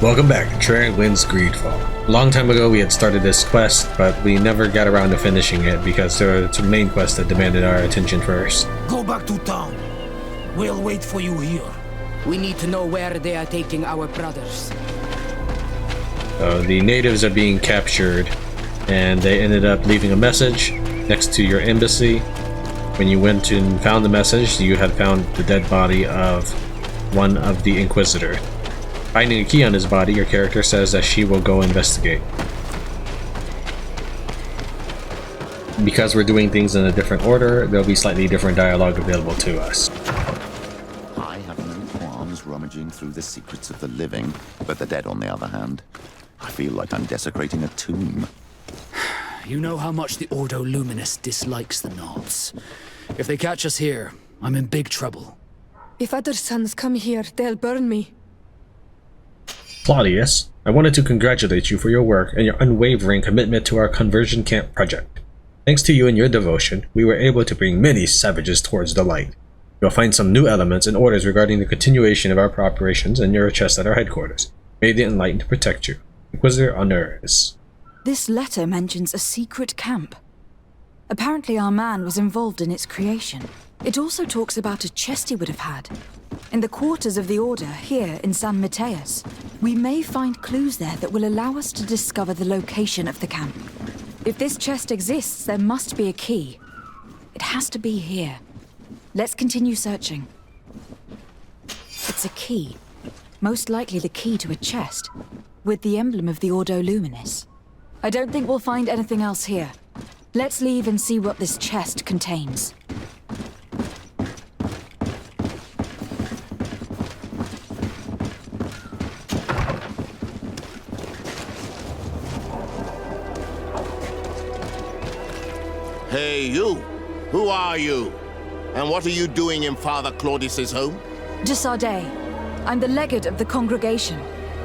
Welcome back to Tran wins GreedFall. A long time ago we had started this quest, but we never got around to finishing it because there were some main quests that demanded our attention first. Go back to town. We'll wait for you here. We need to know where they are taking our brothers. The natives are being captured, and they ended up leaving a message next to your embassy. When you went and found the message, you had found the dead body of one of the Inquisitor. Finding a key on his body, your character says that she will go investigate. Because we're doing things in a different order, there'll be slightly different dialogue available to us. I have no qualms rummaging through the secrets of the living, but the dead, on the other hand, I feel like I'm desecrating a tomb. You know how much the Ordo Luminous dislikes the Knobs. If they catch us here, I'm in big trouble. If other sons come here, they'll burn me. Claudius, I wanted to congratulate you for your work and your unwavering commitment to our conversion camp project. Thanks to you and your devotion, we were able to bring many savages towards the light. You'll find some new elements and orders regarding the continuation of our operations in your chest at our headquarters. May the Enlightened protect you. Inquisitor Honores. This letter mentions a secret camp. Apparently our man was involved in its creation. It also talks about a chest he would have had. In the quarters of the Order, here in San Matheus. We may find clues there that will allow us to discover the location of the camp. If this chest exists, there must be a key. It has to be here. Let's continue searching. It's a key. Most likely the key to a chest, with the emblem of the Ordo Luminous. I don't think we'll find anything else here. Let's leave and see what this chest contains. Hey, you! Who are you? And what are you doing in Father Claudius's home? De Sardet. I'm the legate of the congregation.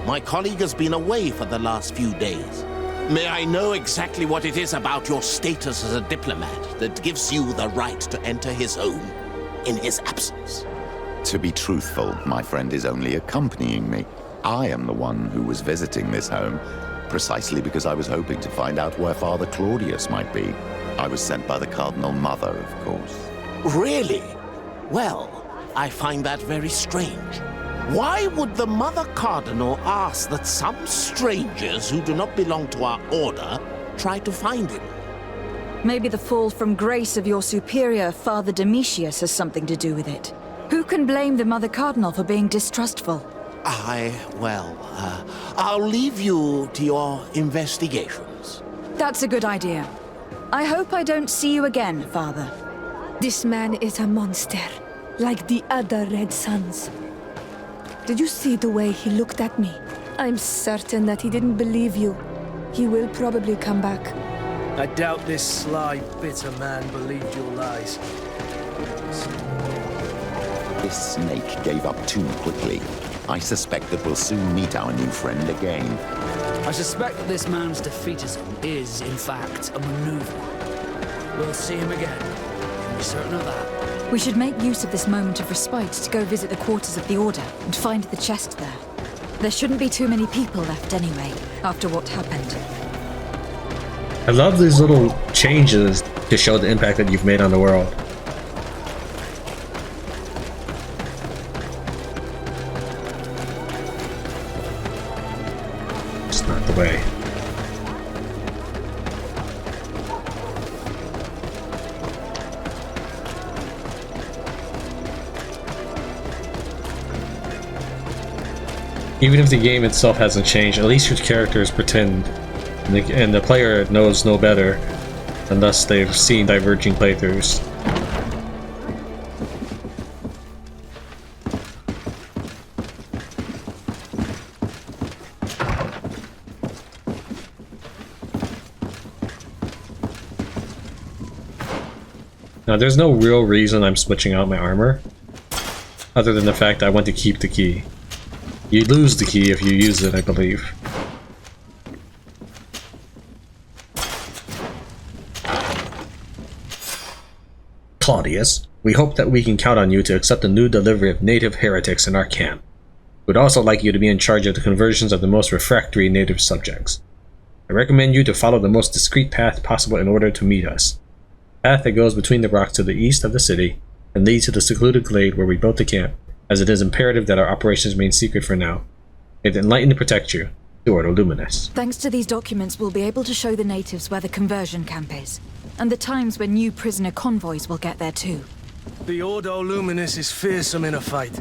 My colleague has been away for the last few days. May I know exactly what it is about your status as a diplomat that gives you the right to enter his home in his absence? To be truthful, my friend is only accompanying me. I am the one who was visiting this home, precisely because I was hoping to find out where Father Claudius might be. I was sent by the Cardinal Mother, of course. Really? Well, I find that very strange. Why would the Mother Cardinal ask that some strangers who do not belong to our order try to find him? Maybe the fall from grace of your superior, Father Domitius, has something to do with it. Who can blame the Mother Cardinal for being distrustful? I'll leave you to your investigations. That's a good idea. I hope I don't see you again, Father. This man is a monster, like the other Red Sons. Did you see the way he looked at me? I'm certain that he didn't believe you. He will probably come back. I doubt this sly, bitter man believed your lies. This snake gave up too quickly. I suspect that we'll soon meet our new friend again. I suspect that this man's defeatism is, in fact, a maneuver. We'll see him again. You can be certain of that. We should make use of this moment of respite to go visit the quarters of the Order and find the chest there. There shouldn't be too many people left anyway, after what happened. I love these little changes to show the impact that you've made on the world. It's not the way. Even if the game itself hasn't changed, at least your characters pretend, and the player knows no better unless they've seen diverging playthroughs. Now, there's no real reason I'm switching out my armor, other than the fact I want to keep the key. You lose the key if you use it, I believe. Claudius, we hope that we can count on you to accept a new delivery of native heretics in our camp. We'd also like you to be in charge of the conversions of the most refractory native subjects. I recommend you to follow the most discreet path possible in order to meet us. A path that goes between the rocks to the east of the city and leads to the secluded glade where we built the camp, as it is imperative that our operations remain secret for now. May the Enlightened protect you. The Ordo Luminis. Thanks to these documents, we'll be able to show the natives where the conversion camp is, and the times when new prisoner convoys will get there too. The Ordo Luminis is fearsome in a fight.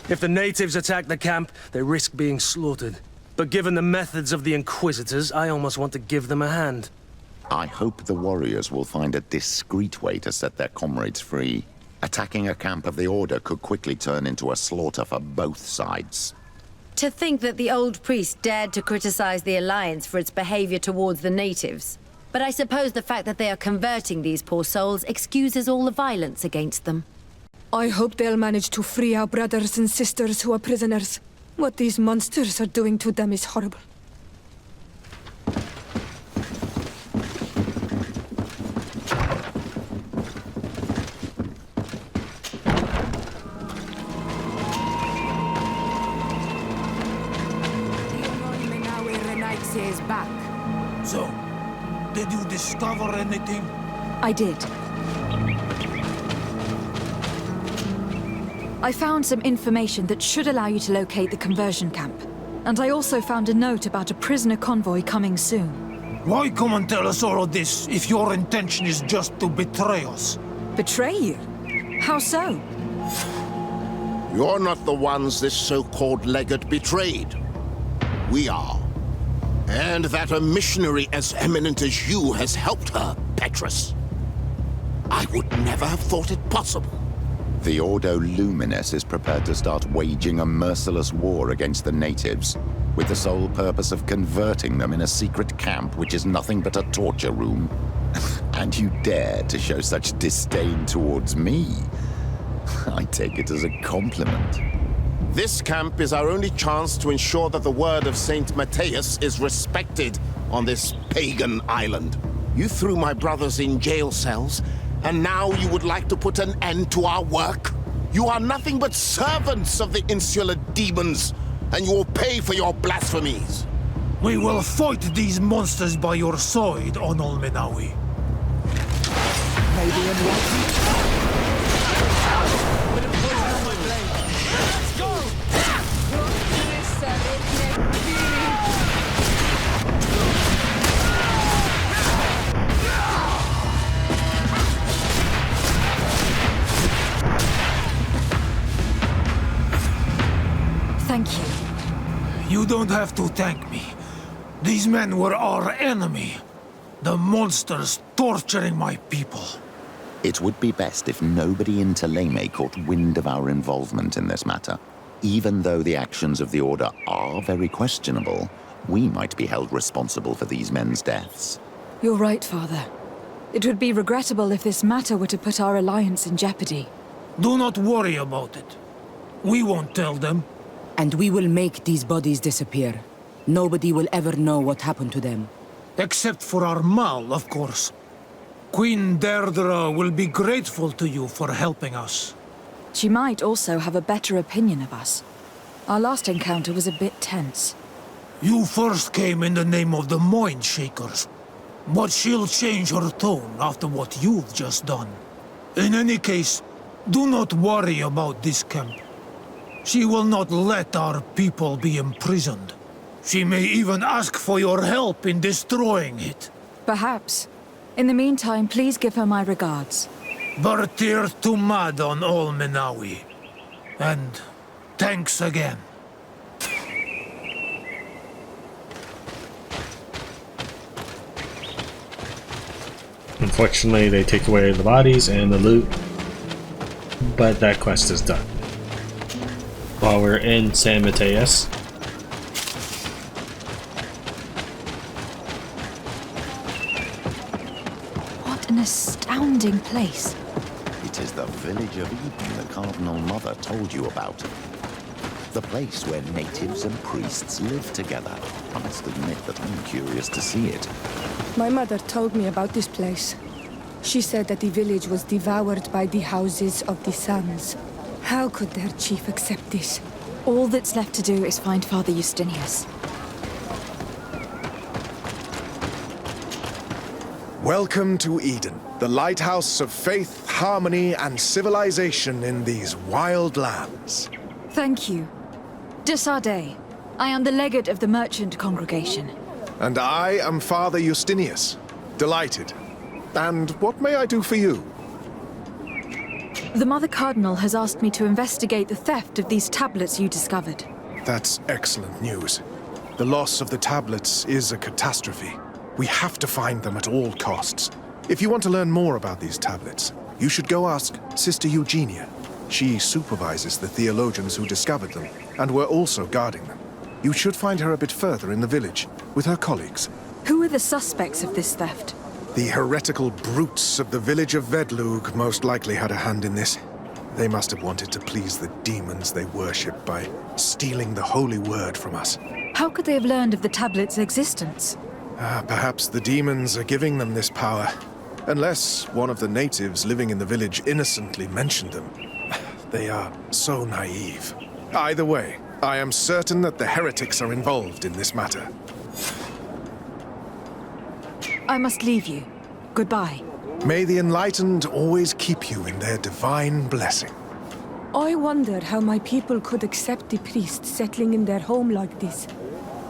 If the natives attack the camp, they risk being slaughtered. But given the methods of the Inquisitors, I almost want to give them a hand. I hope the warriors will find a discreet way to set their comrades free. Attacking a camp of the Order could quickly turn into a slaughter for both sides. To think that the old priest dared to criticize the Alliance for its behavior towards the natives. But I suppose the fact that they are converting these poor souls excuses all the violence against them. I hope they'll manage to free our brothers and sisters who are prisoners. What these monsters are doing to them is horrible. Is back. So, did you discover anything? I did. I found some information that should allow you to locate the conversion camp. And I also found a note about a prisoner convoy coming soon. Why come and tell us all of this if your intention is just to betray us? Betray you? How so? You're not the ones this so-called legate betrayed. We are. And that a missionary as eminent as you has helped her, Petrus. I would never have thought it possible. The Ordo Luminis is prepared to start waging a merciless war against the natives, with the sole purpose of converting them in a secret camp which is nothing but a torture room. And you dare to show such disdain towards me? I take it as a compliment. This camp is our only chance to ensure that the word of Saint Matheus is respected on this pagan island. You threw my brothers in jail cells, and now you would like to put an end to our work? You are nothing but servants of the insular demons, and you will pay for your blasphemies. We will fight these monsters by your side, Onol Menawi. Thank you. You don't have to thank me. These men were our enemy. The monsters torturing my people. It would be best if nobody in Teleme caught wind of our involvement in this matter. Even though the actions of the Order are very questionable, we might be held responsible for these men's deaths. You're right, Father. It would be regrettable if this matter were to put our alliance in jeopardy. Do not worry about it. We won't tell them. And we will make these bodies disappear. Nobody will ever know what happened to them. Except for our Mal, of course. Queen Deirdre will be grateful to you for helping us. She might also have a better opinion of us. Our last encounter was a bit tense. You first came in the name of the Mind Shakers. But she'll change her tone after what you've just done. In any case, do not worry about this camp. She will not let our people be imprisoned. She may even ask for your help in destroying it. Perhaps. In the meantime, please give her my regards. Bertir Tumad on all Menawi. And thanks again. Unfortunately, they take away the bodies and the loot, but that quest is done. While we're in San Matheus, What an astounding place. It is the village of Eden the Cardinal Mother told you about. The place where natives and priests live together. I must admit that I'm curious to see it. My mother told me about this place. She said that the village was devoured by the houses of the suns. How could their chief accept this? All that's left to do is find Father Justinius. Welcome to Eden, the lighthouse of faith, harmony, and civilization in these wild lands. Thank you. De Sardet. I am the legate of the merchant congregation. And I am Father Justinius. Delighted. And what may I do for you? The Mother Cardinal has asked me to investigate the theft of these tablets you discovered. That's excellent news. The loss of the tablets is a catastrophe. We have to find them at all costs. If you want to learn more about these tablets, you should go ask Sister Eugenia. She supervises the theologians who discovered them, and were also guarding them. You should find her a bit further in the village, with her colleagues. Who are the suspects of this theft? The heretical brutes of the village of Vedlug most likely had a hand in this. They must have wanted to please the demons they worship by stealing the holy word from us. How could they have learned of the tablet's existence? Perhaps the demons are giving them this power. Unless one of the natives living in the village innocently mentioned them. They are so naive. Either way, I am certain that the heretics are involved in this matter. I must leave you. Goodbye. May the enlightened always keep you in their divine blessing. I wonder how my people could accept the priests settling in their home like this.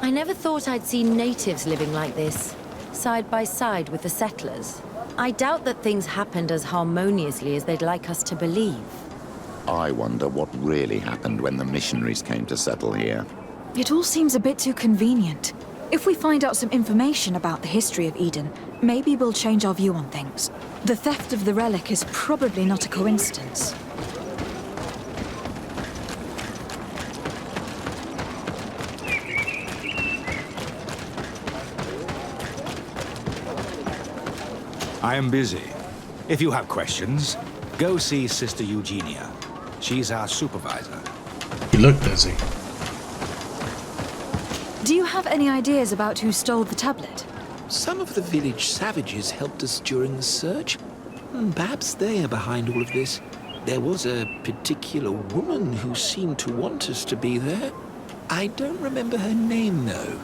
I never thought I'd see natives living like this, side by side with the settlers. I doubt that things happened as harmoniously as they'd like us to believe. I wonder what really happened when the missionaries came to settle here. It all seems a bit too convenient. If we find out some information about the history of Eden, maybe we'll change our view on things. The theft of the relic is probably not a coincidence. I am busy. If you have questions, go see Sister Eugenia. She's our supervisor. You look busy. Do you have any ideas about who stole the tablet? Some of the village savages helped us during the search. Perhaps they are behind all of this. There was a particular woman who seemed to want us to be there. I don't remember her name, though.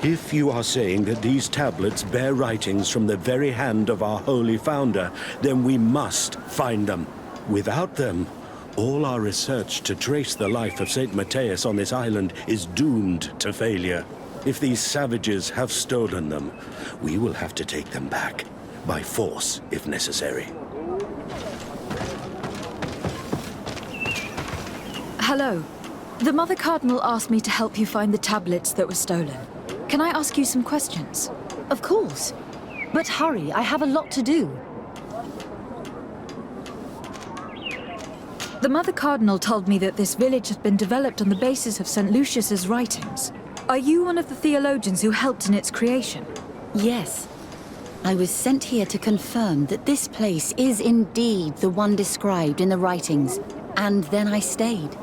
If you are saying that these tablets bear writings from the very hand of our holy founder, then we must find them. Without them, all our research to trace the life of St. Matheus on this island is doomed to failure. If these savages have stolen them, we will have to take them back, by force if necessary. Hello. The Mother Cardinal asked me to help you find the tablets that were stolen. Can I ask you some questions? Of course. But hurry, I have a lot to do. The Mother Cardinal told me that this village has been developed on the basis of St. Lucius's writings. Are you one of the theologians who helped in its creation? Yes. I was sent here to confirm that this place is indeed the one described in the writings, and then I stayed.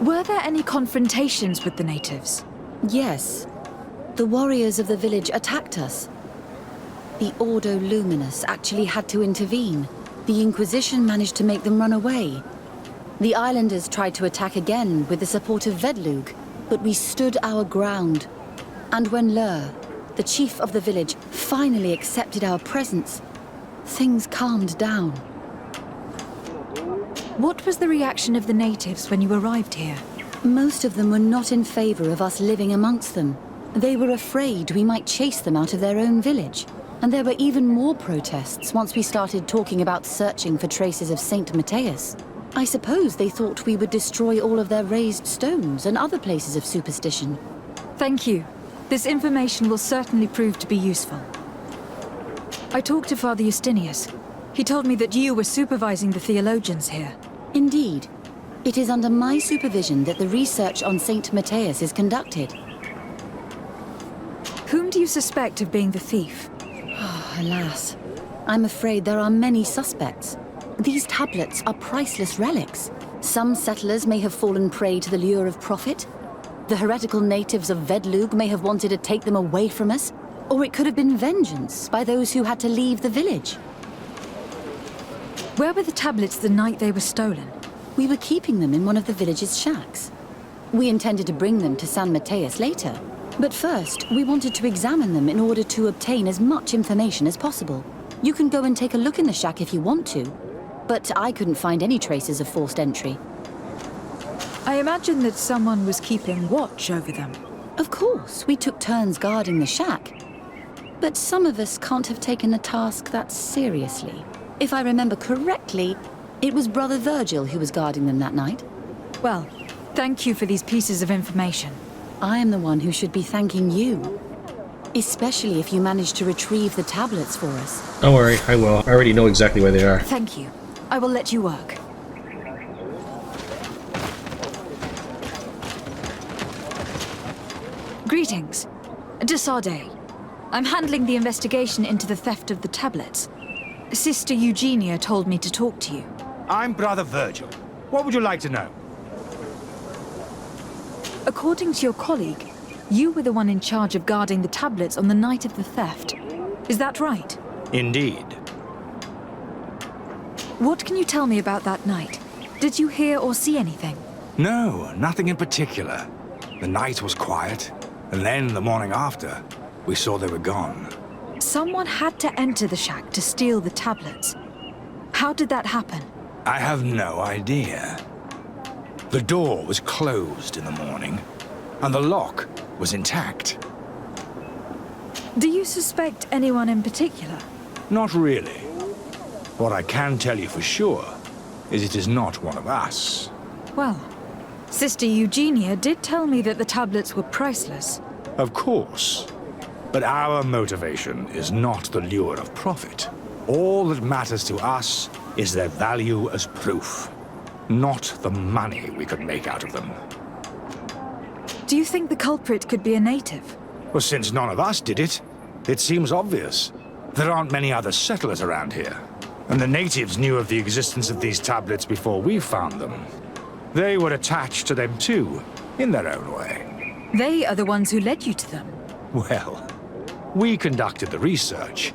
Were there any confrontations with the natives? Yes. The warriors of the village attacked us. The Ordo Luminous actually had to intervene. The Inquisition managed to make them run away. The islanders tried to attack again with the support of Vedlug, but we stood our ground. And when Lur, the chief of the village, finally accepted our presence, things calmed down. What was the reaction of the natives when you arrived here? Most of them were not in favor of us living amongst them. They were afraid we might chase them out of their own village. And there were even more protests once we started talking about searching for traces of St. Matheus. I suppose they thought we would destroy all of their raised stones and other places of superstition. Thank you. This information will certainly prove to be useful. I talked to Father Justinius. He told me that you were supervising the theologians here. Indeed. It is under my supervision that the research on St. Matheus is conducted. Whom do you suspect of being the thief? Alas, I'm afraid there are many suspects. These tablets are priceless relics. Some settlers may have fallen prey to the lure of profit. The heretical natives of Vedlug may have wanted to take them away from us. Or it could have been vengeance by those who had to leave the village. Where were the tablets the night they were stolen? We were keeping them in one of the village's shacks. We intended to bring them to San Matheus later. But first, we wanted to examine them in order to obtain as much information as possible. You can go and take a look in the shack if you want to, but I couldn't find any traces of forced entry. I imagine that someone was keeping watch over them. Of course, we took turns guarding the shack. But some of us can't have taken the task that seriously. If I remember correctly, it was Brother Virgil who was guarding them that night. Well, thank you for these pieces of information. I am the one who should be thanking you. Especially if you managed to retrieve the tablets for us. Don't worry, I will. I already know exactly where they are. Thank you. I will let you work. Greetings. Desarde. I'm handling the investigation into the theft of the tablets. Sister Eugenia told me to talk to you. I'm Brother Virgil. What would you like to know? According to your colleague, you were the one in charge of guarding the tablets on the night of the theft. Is that right? Indeed. What can you tell me about that night? Did you hear or see anything? No, nothing in particular. The night was quiet, and then the morning after, we saw they were gone. Someone had to enter the shack to steal the tablets. How did that happen? I have no idea. The door was closed in the morning, and the lock was intact. Do you suspect anyone in particular? Not really. What I can tell you for sure is it is not one of us. Well, Sister Eugenia did tell me that the tablets were priceless. Of course. But our motivation is not the lure of profit. All that matters to us is their value as proof, not the money we could make out of them. Do you think the culprit could be a native? Well, since none of us did it, it seems obvious. There aren't many other settlers around here, and the natives knew of the existence of these tablets before we found them. They were attached to them too, in their own way. They are the ones who led you to them. Well, we conducted the research,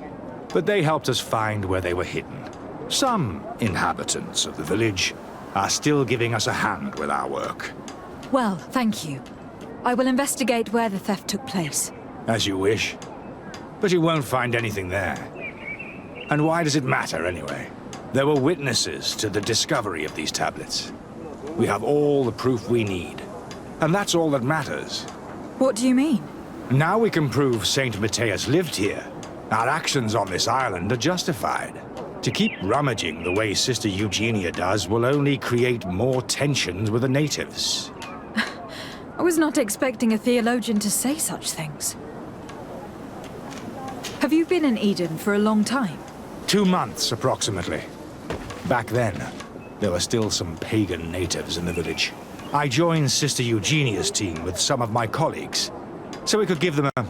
but they helped us find where they were hidden. Some inhabitants of the village are still giving us a hand with our work. Well, thank you. I will investigate where the theft took place. As you wish. But you won't find anything there. And why does it matter, anyway? There were witnesses to the discovery of these tablets. We have all the proof we need. And that's all that matters. What do you mean? Now we can prove Saint Matheus lived here. Our actions on this island are justified. To keep rummaging the way Sister Eugenia does will only create more tensions with the natives. I was not expecting a theologian to say such things. Have you been in Eden for a long time? 2 months, approximately. Back then, there were still some pagan natives in the village. I joined Sister Eugenia's team with some of my colleagues, so we could give them a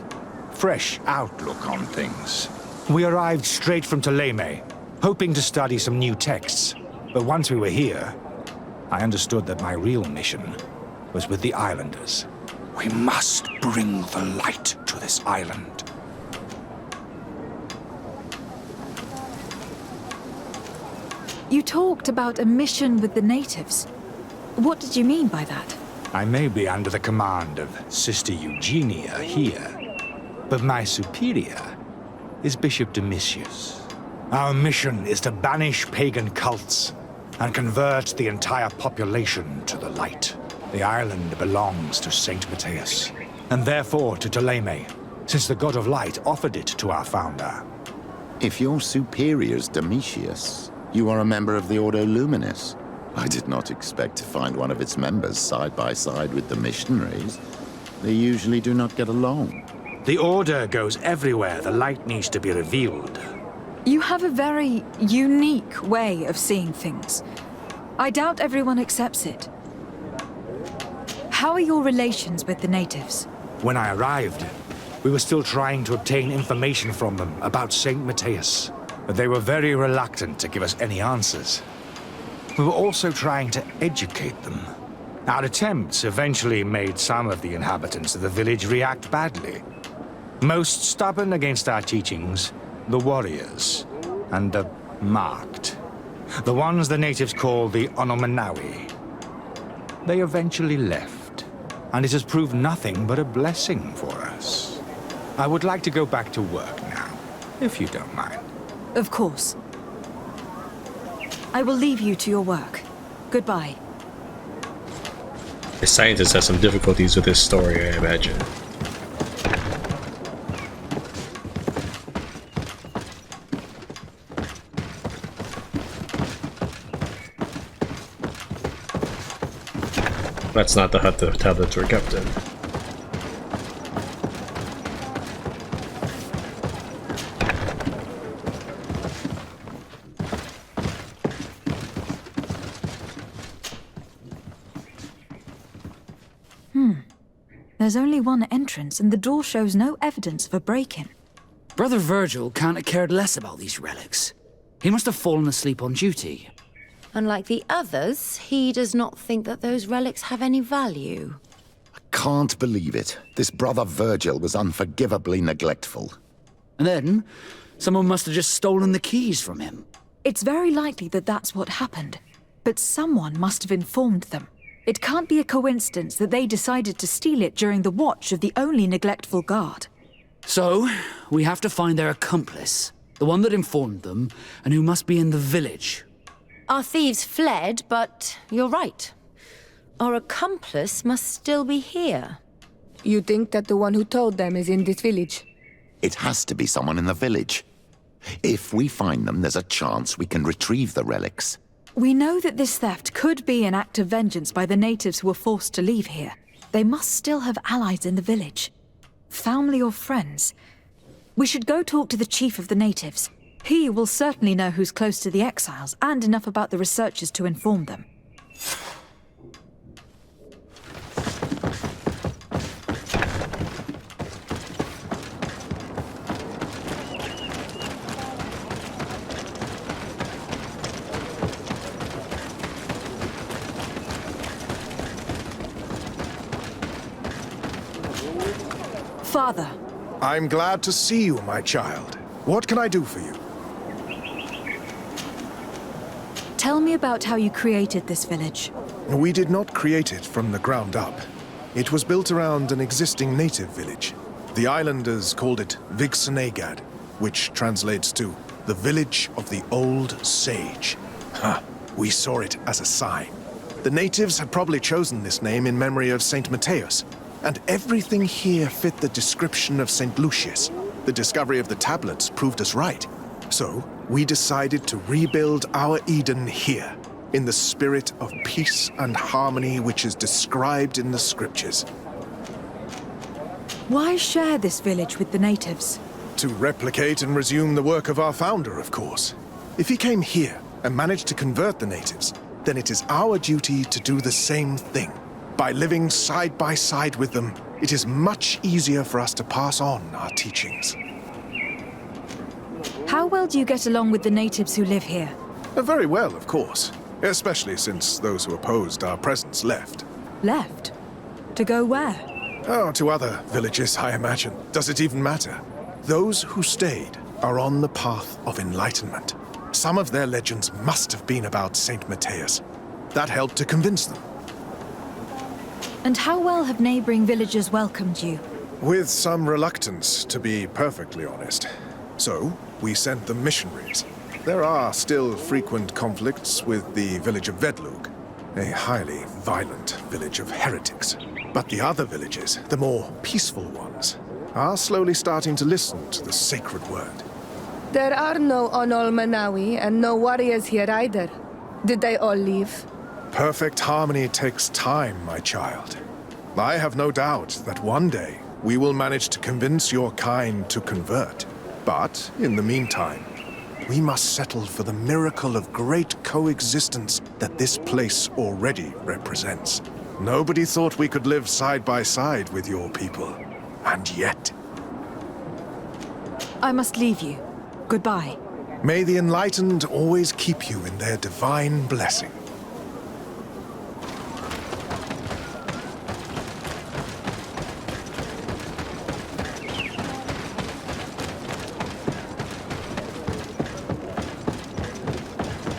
fresh outlook on things. We arrived straight from Ptolemy, hoping to study some new texts. But once we were here, I understood that my real mission was with the islanders. We must bring the light to this island. You talked about a mission with the natives. What did you mean by that? I may be under the command of Sister Eugenia here, but my superior is Bishop Domitius. Our mission is to banish pagan cults and convert the entire population to the light. The island belongs to Saint Matheus, and therefore to Ptolemy, since the god of light offered it to our founder. If your superior's Domitius, you are a member of the Ordo Luminis. I did not expect to find one of its members side by side with the missionaries. They usually do not get along. The Order goes everywhere the light needs to be revealed. You have a very unique way of seeing things. I doubt everyone accepts it. How are your relations with the natives? When I arrived, we were still trying to obtain information from them about Saint Matheus, but they were very reluctant to give us any answers. We were also trying to educate them. Our attempts eventually made some of the inhabitants of the village react badly. Most stubborn against our teachings, the warriors, and the marked. The ones the natives call the Onomanawi. They eventually left, and it has proved nothing but a blessing for us. I would like to go back to work now, if you don't mind. Of course. I will leave you to your work. Goodbye. The scientist has some difficulties with this story, I imagine. That's not the hut the tablets were kept in. There's only one entrance, and the door shows no evidence of a break-in. Brother Virgil can't have cared less about these relics. He must have fallen asleep on duty. Unlike the others, he does not think that those relics have any value. Can't believe it. This brother Virgil was unforgivably neglectful. And then, someone must have just stolen the keys from him. It's very likely that that's what happened, but someone must have informed them. It can't be a coincidence that they decided to steal it during the watch of the only neglectful guard. So, we have to find their accomplice, the one that informed them, and who must be in the village. Our thieves fled, but you're right. Our accomplice must still be here. You think that the one who told them is in this village? It has to be someone in the village. If we find them, there's a chance we can retrieve the relics. We know that this theft could be an act of vengeance by the natives who were forced to leave here. They must still have allies in the village. Family or friends. We should go talk to the chief of the natives. He will certainly know who's close to the exiles, and enough about the researchers to inform them. Father. I'm glad to see you, my child. What can I do for you? Tell me about how you created this village. We did not create it from the ground up. It was built around an existing native village. The islanders called it Vixenagad, which translates to the Village of the Old Sage. We saw it as a sign. The natives had probably chosen this name in memory of Saint Matheus, and everything here fit the description of Saint Lucius. The discovery of the tablets proved us right. So, we decided to rebuild our Eden here, in the spirit of peace and harmony which is described in the scriptures. Why share this village with the natives? To replicate and resume the work of our founder, of course. If he came here and managed to convert the natives, then it is our duty to do the same thing. By living side by side with them, it is much easier for us to pass on our teachings. How well do you get along with the natives who live here? Very well, of course. Especially since those who opposed our presence left. Left? To go where? Oh, to other villages, I imagine. Does it even matter? Those who stayed are on the path of enlightenment. Some of their legends must have been about Saint Matheus. That helped to convince them. And how well have neighboring villagers welcomed you? With some reluctance, to be perfectly honest. So, we sent them missionaries. There are still frequent conflicts with the village of Vedlug, a highly violent village of heretics. But the other villages, the more peaceful ones, are slowly starting to listen to the sacred word. There are no Onol Manawi and no warriors here either. Did they all leave? Perfect harmony takes time, my child. I have no doubt that one day we will manage to convince your kind to convert. But, in the meantime, we must settle for the miracle of great coexistence that this place already represents. Nobody thought we could live side by side with your people. And yet... I must leave you. Goodbye. May the enlightened always keep you in their divine blessing.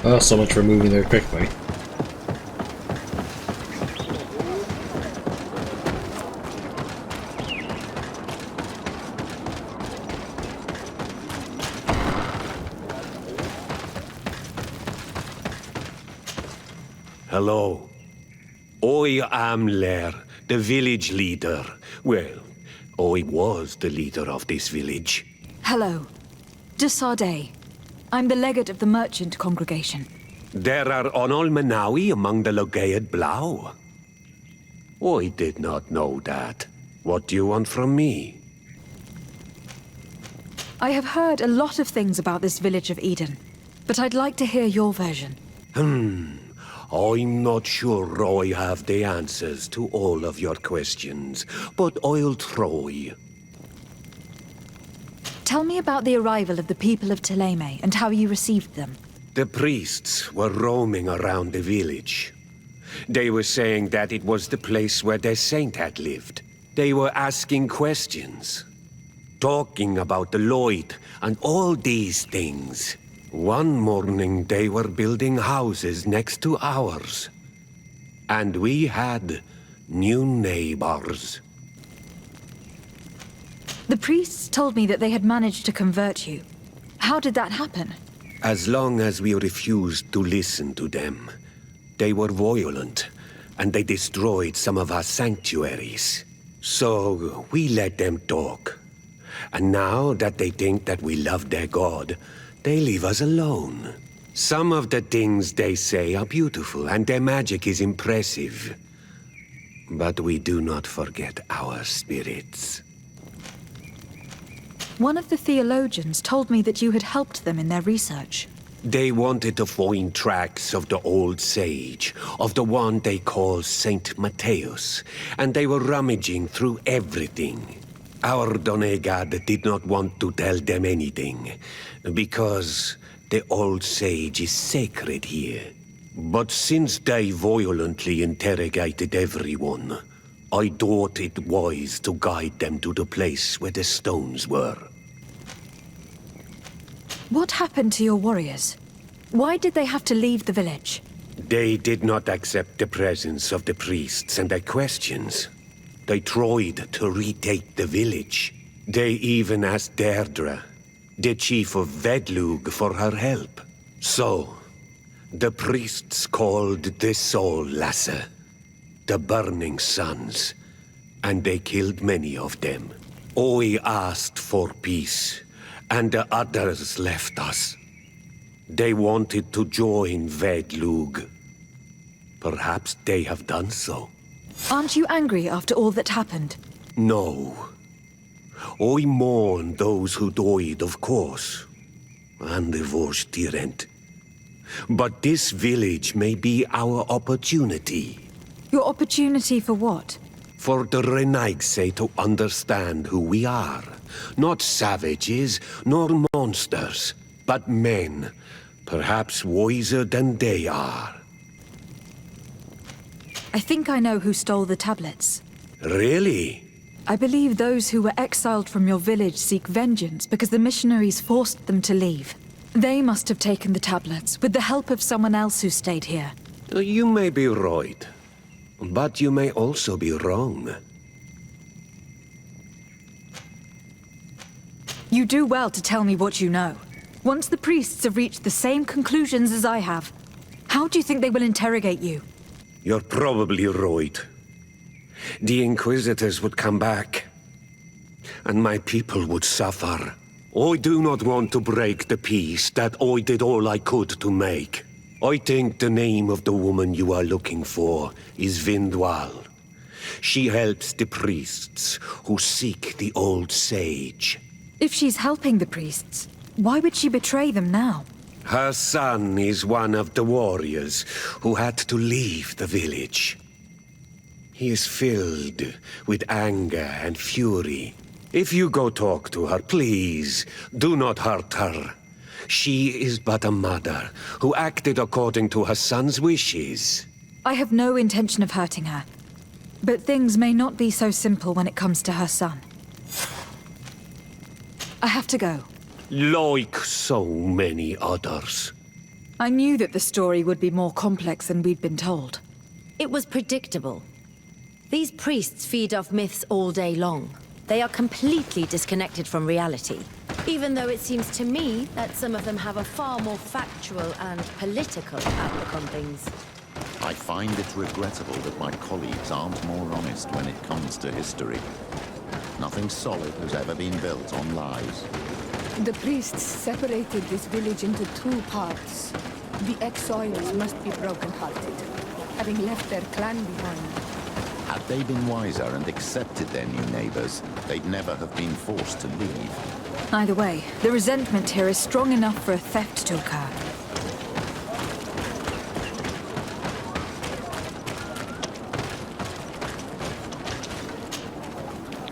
Oh, so much for moving there quickly. Hello. I am Lair, the village leader. Well, I was the leader of this village. Hello. De Sardet. I'm the legate of the merchant congregation. There are Onolmenawi among the Logead Blau. I did not know that. What do you want from me? I have heard a lot of things about this village of Eden, but I'd like to hear your version. I'm not sure I have the answers to all of your questions, but I'll try. Tell me about the arrival of the people of Thélème and how you received them. The priests were roaming around the village. They were saying that it was the place where their saint had lived. They were asking questions, talking about the Lloyd and all these things. One morning they were building houses next to ours. And we had new neighbors. The priests told me that they had managed to convert you. How did that happen? As long as we refused to listen to them, they were violent, and they destroyed some of our sanctuaries. So we let them talk. And now that they think that we love their god, they leave us alone. Some of the things they say are beautiful, and their magic is impressive. But we do not forget our spirits. One of the theologians told me that you had helped them in their research. They wanted to find tracks of the old sage, of the one they call Saint Matheus, and they were rummaging through everything. Our Donegad did not want to tell them anything, because the old sage is sacred here. But since they violently interrogated everyone, I thought it wise to guide them to the place where the stones were. What happened to your warriors? Why did they have to leave the village? They did not accept the presence of the priests and their questions. They tried to retake the village. They even asked Deirdre, the chief of Vedlug, for her help. So, the priests called the Soul Lasser, the Burning Suns, and they killed many of them. I asked for peace, and the others left us. They wanted to join Vedlug. Perhaps they have done so. Aren't you angry after all that happened? No. I mourn those who died, of course, and the Vorstyrent. But this village may be our opportunity. Your opportunity for what? For the Renaigse to understand who we are. Not savages, nor monsters, but men, perhaps wiser than they are. I think I know who stole the tablets. Really? I believe those who were exiled from your village seek vengeance because the missionaries forced them to leave. They must have taken the tablets, with the help of someone else who stayed here. You may be right, but you may also be wrong. You do well to tell me what you know. Once the priests have reached the same conclusions as I have, how do you think they will interrogate you? You're probably right. The Inquisitors would come back, and my people would suffer. I do not want to break the peace that I did all I could to make. I think the name of the woman you are looking for is Vindwal. She helps the priests who seek the old sage. If she's helping the priests, why would she betray them now? Her son is one of the warriors who had to leave the village. He is filled with anger and fury. If you go talk to her, please, do not hurt her. She is but a mother who acted according to her son's wishes. I have no intention of hurting her. But things may not be so simple when it comes to her son. I have to go. Like so many others. I knew that the story would be more complex than we'd been told. It was predictable. These priests feed off myths all day long. They are completely disconnected from reality. Even though it seems to me that some of them have a far more factual and political outlook on things. I find it regrettable that my colleagues aren't more honest when it comes to history. Nothing solid has ever been built on lies. The priests separated this village into two parts. The exiles must be broken-hearted, having left their clan behind. Had they been wiser and accepted their new neighbors, they'd never have been forced to leave. Either way, the resentment here is strong enough for a theft to occur.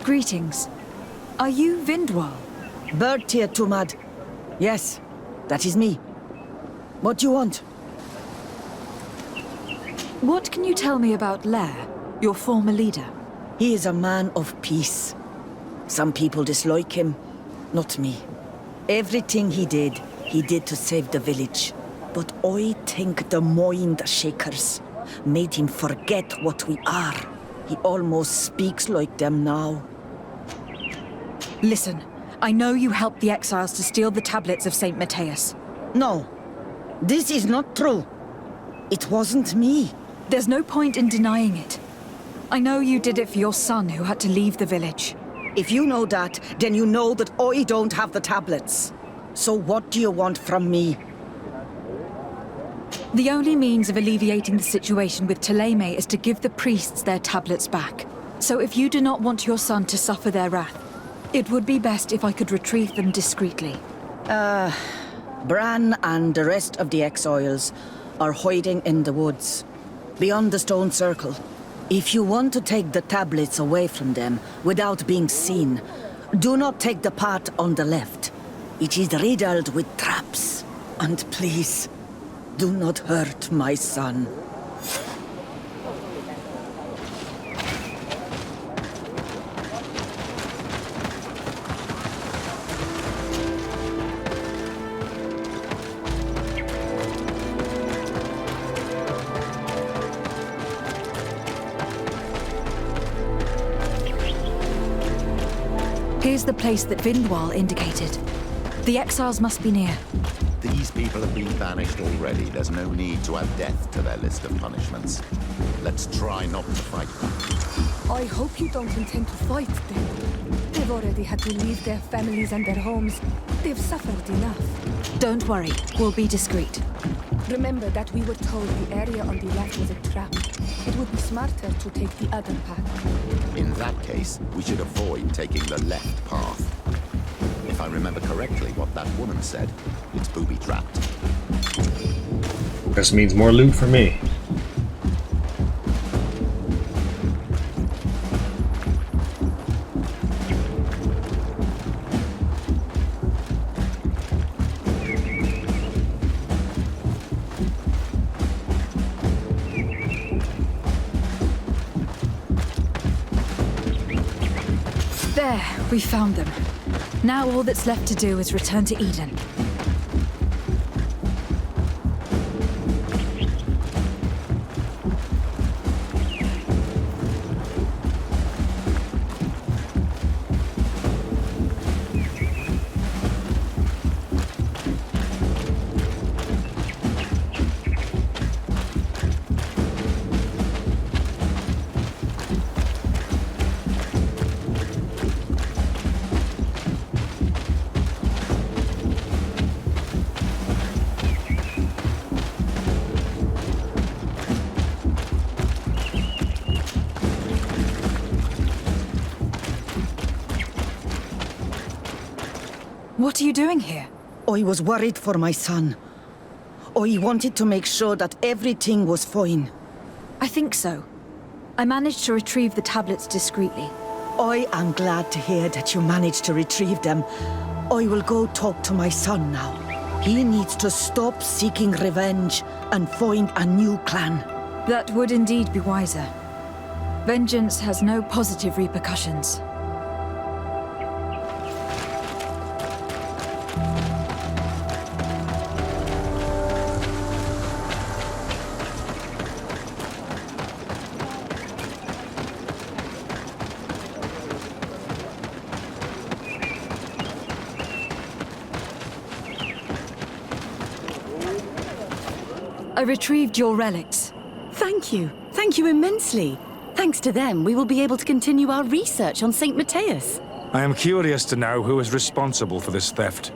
Greetings. Are you Vindwal? Bertia Tumad. Yes, that is me. What do you want? What can you tell me about Lair, your former leader? He is a man of peace. Some people dislike him, not me. Everything he did to save the village. But I think the mind shakers made him forget what we are. He almost speaks like them now. Listen, I know you helped the exiles to steal the tablets of St. Matheus. No, this is not true. It wasn't me. There's no point in denying it. I know you did it for your son who had to leave the village. If you know that, then you know that I don't have the tablets. So what do you want from me? The only means of alleviating the situation with Thélème is to give the priests their tablets back. So if you do not want your son to suffer their wrath, it would be best if I could retrieve them discreetly. Bran and the rest of the exiles are hiding in the woods, beyond the stone circle. If you want to take the tablets away from them without being seen, do not take the path on the left. It is riddled with traps. And please, do not hurt my son. Here's the place that Vindwal indicated. The exiles must be near. These people have been banished already. There's no need to add death to their list of punishments. Let's try not to fight them. I hope you don't intend to fight them. They've already had to leave their families and their homes. They've suffered enough. Don't worry, we'll be discreet. Remember that we were told the area on the left was a trap. It would be smarter to take the other path. In that case, we should avoid taking the left path. If I remember correctly what that woman said, it's booby-trapped. This means more loot for me. There, we found them. Now all that's left to do is return to Eden. What are you doing here? I was worried for my son. I wanted to make sure that everything was fine. I think so. I managed to retrieve the tablets discreetly. I am glad to hear that you managed to retrieve them. I will go talk to my son now. He needs to stop seeking revenge and find a new clan. That would indeed be wiser. Vengeance has no positive repercussions. I retrieved your relics. Thank you. Thank you immensely. Thanks to them, we will be able to continue our research on St. Matheus. I am curious to know who is responsible for this theft.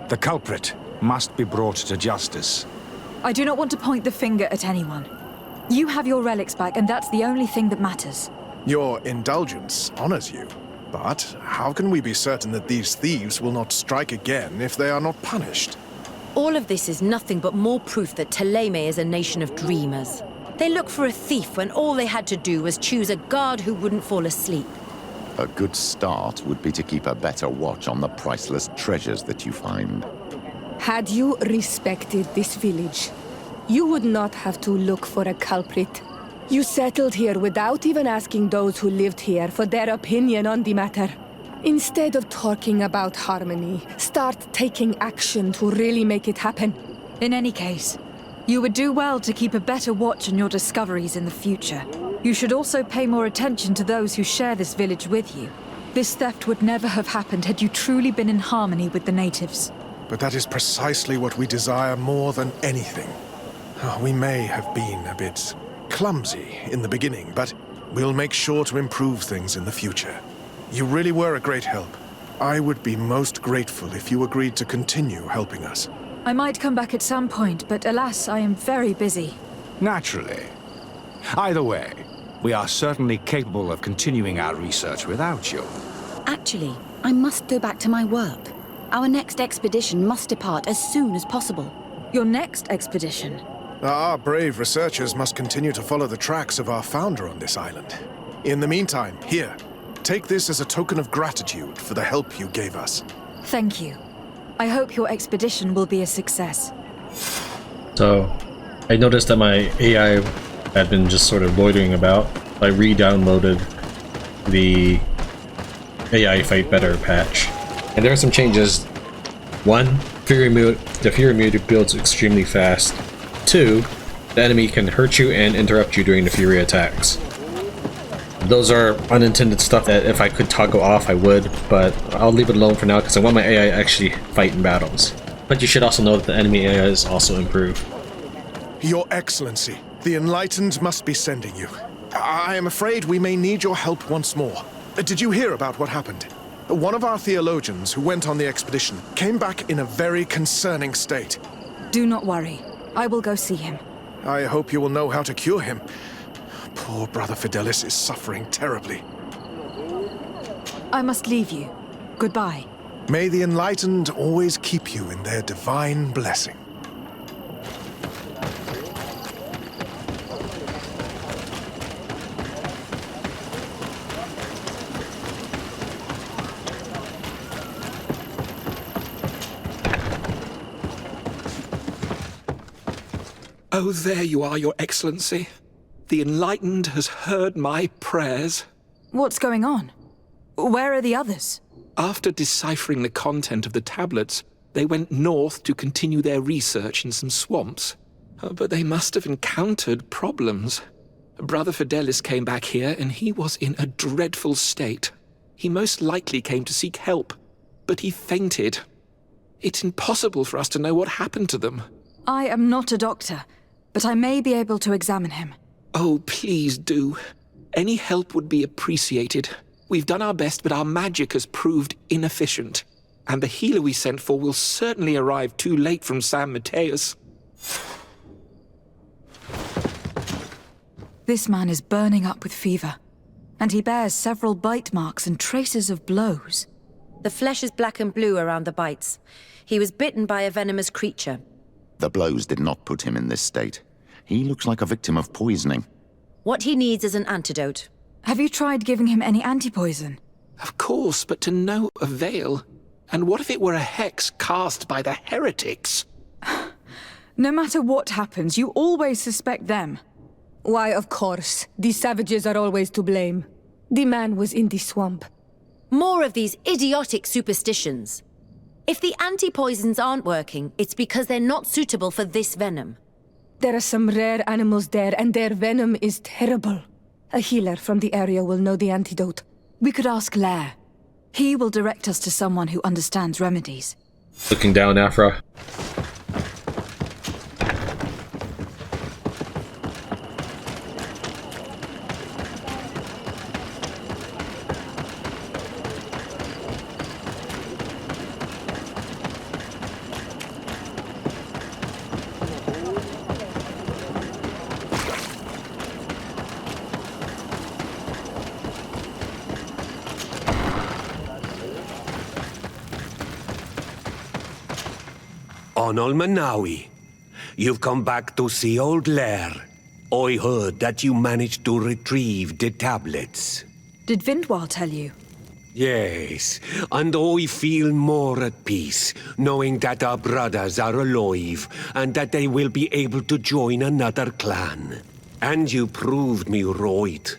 The culprit must be brought to justice. I do not want to point the finger at anyone. You have your relics back, and that's the only thing that matters. Your indulgence honors you. But how can we be certain that these thieves will not strike again if they are not punished? All of this is nothing but more proof that Teleme is a nation of dreamers. They look for a thief when all they had to do was choose a guard who wouldn't fall asleep. A good start would be to keep a better watch on the priceless treasures that you find. Had you respected this village, you would not have to look for a culprit. You settled here without even asking those who lived here for their opinion on the matter. Instead of talking about harmony, start taking action to really make it happen. In any case, you would do well to keep a better watch on your discoveries in the future. You should also pay more attention to those who share this village with you. This theft would never have happened had you truly been in harmony with the natives. But that is precisely what we desire more than anything. We may have been a bit clumsy in the beginning, but we'll make sure to improve things in the future. You really were a great help. I would be most grateful if you agreed to continue helping us. I might come back at some point, but alas, I am very busy. Naturally. Either way, we are certainly capable of continuing our research without you. Actually, I must go back to my work. Our next expedition must depart as soon as possible. Your next expedition? Our brave researchers must continue to follow the tracks of our founder on this island. In the meantime, here, take this as a token of gratitude for the help you gave us. Thank you. I hope your expedition will be a success. So, I noticed that my AI had been just sort of loitering about. I re-downloaded the AI Fight Better patch. And there are some changes. 1, the Fury Mute builds extremely fast. 2, the enemy can hurt you and interrupt you during the Fury attacks. Those are unintended stuff that if I could toggle off I would, but I'll leave it alone for now because I want my AI to actually fight in battles. But you should also know that the enemy AI is also improved. Your Excellency, the Enlightened must be sending you. I am afraid we may need your help once more. Did you hear about what happened? One of our theologians who went on the expedition came back in a very concerning state. Do not worry. I will go see him. I hope you will know how to cure him. Poor Brother Fidelis is suffering terribly. I must leave you. Goodbye. May the Enlightened always keep you in their divine blessing. Oh, there you are, Your Excellency. The Enlightened has heard my prayers. What's going on? Where are the others? After deciphering the content of the tablets, they went north to continue their research in some swamps. But they must have encountered problems. Brother Fidelis came back here and he was in a dreadful state. He most likely came to seek help, but he fainted. It's impossible for us to know what happened to them. I am not a doctor, but I may be able to examine him. Oh, please do. Any help would be appreciated. We've done our best, but our magic has proved inefficient. And the healer we sent for will certainly arrive too late from San Matheus. This man is burning up with fever, and he bears several bite marks and traces of blows. The flesh is black and blue around the bites. He was bitten by a venomous creature. The blows did not put him in this state. He looks like a victim of poisoning. What he needs is an antidote. Have you tried giving him any antipoison? Of course, but to no avail. And what if it were a hex cast by the heretics? No matter what happens, you always suspect them. Why, of course. The savages are always to blame. The man was in the swamp. More of these idiotic superstitions. If the anti-poisons aren't working, it's because they're not suitable for this venom. There are some rare animals there, and their venom is terrible. A healer from the area will know the antidote. We could ask Lair. He will direct us to someone who understands remedies. Looking down, Afra. Donald Manawi. You've come back to see old Lair. I heard that you managed to retrieve the tablets. Did Vindwal tell you? Yes, and I feel more at peace, knowing that our brothers are alive, and that they will be able to join another clan. And you proved me right.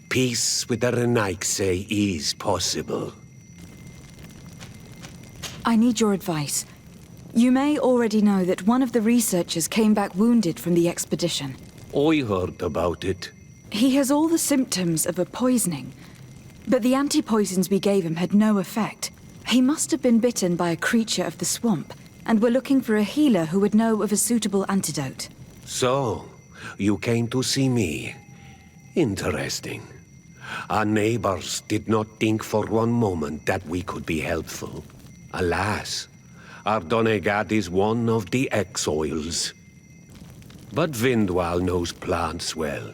Peace with the Renaigse is possible. I need your advice. You may already know that one of the researchers came back wounded from the expedition. I heard about it. He has all the symptoms of a poisoning, but the anti-poisons we gave him had no effect. He must have been bitten by a creature of the swamp, and we're looking for a healer who would know of a suitable antidote. So, you came to see me. Interesting. Our neighbors did not think for one moment that we could be helpful. Alas, our Donegat is one of the exiles. But Vindwal knows plants well.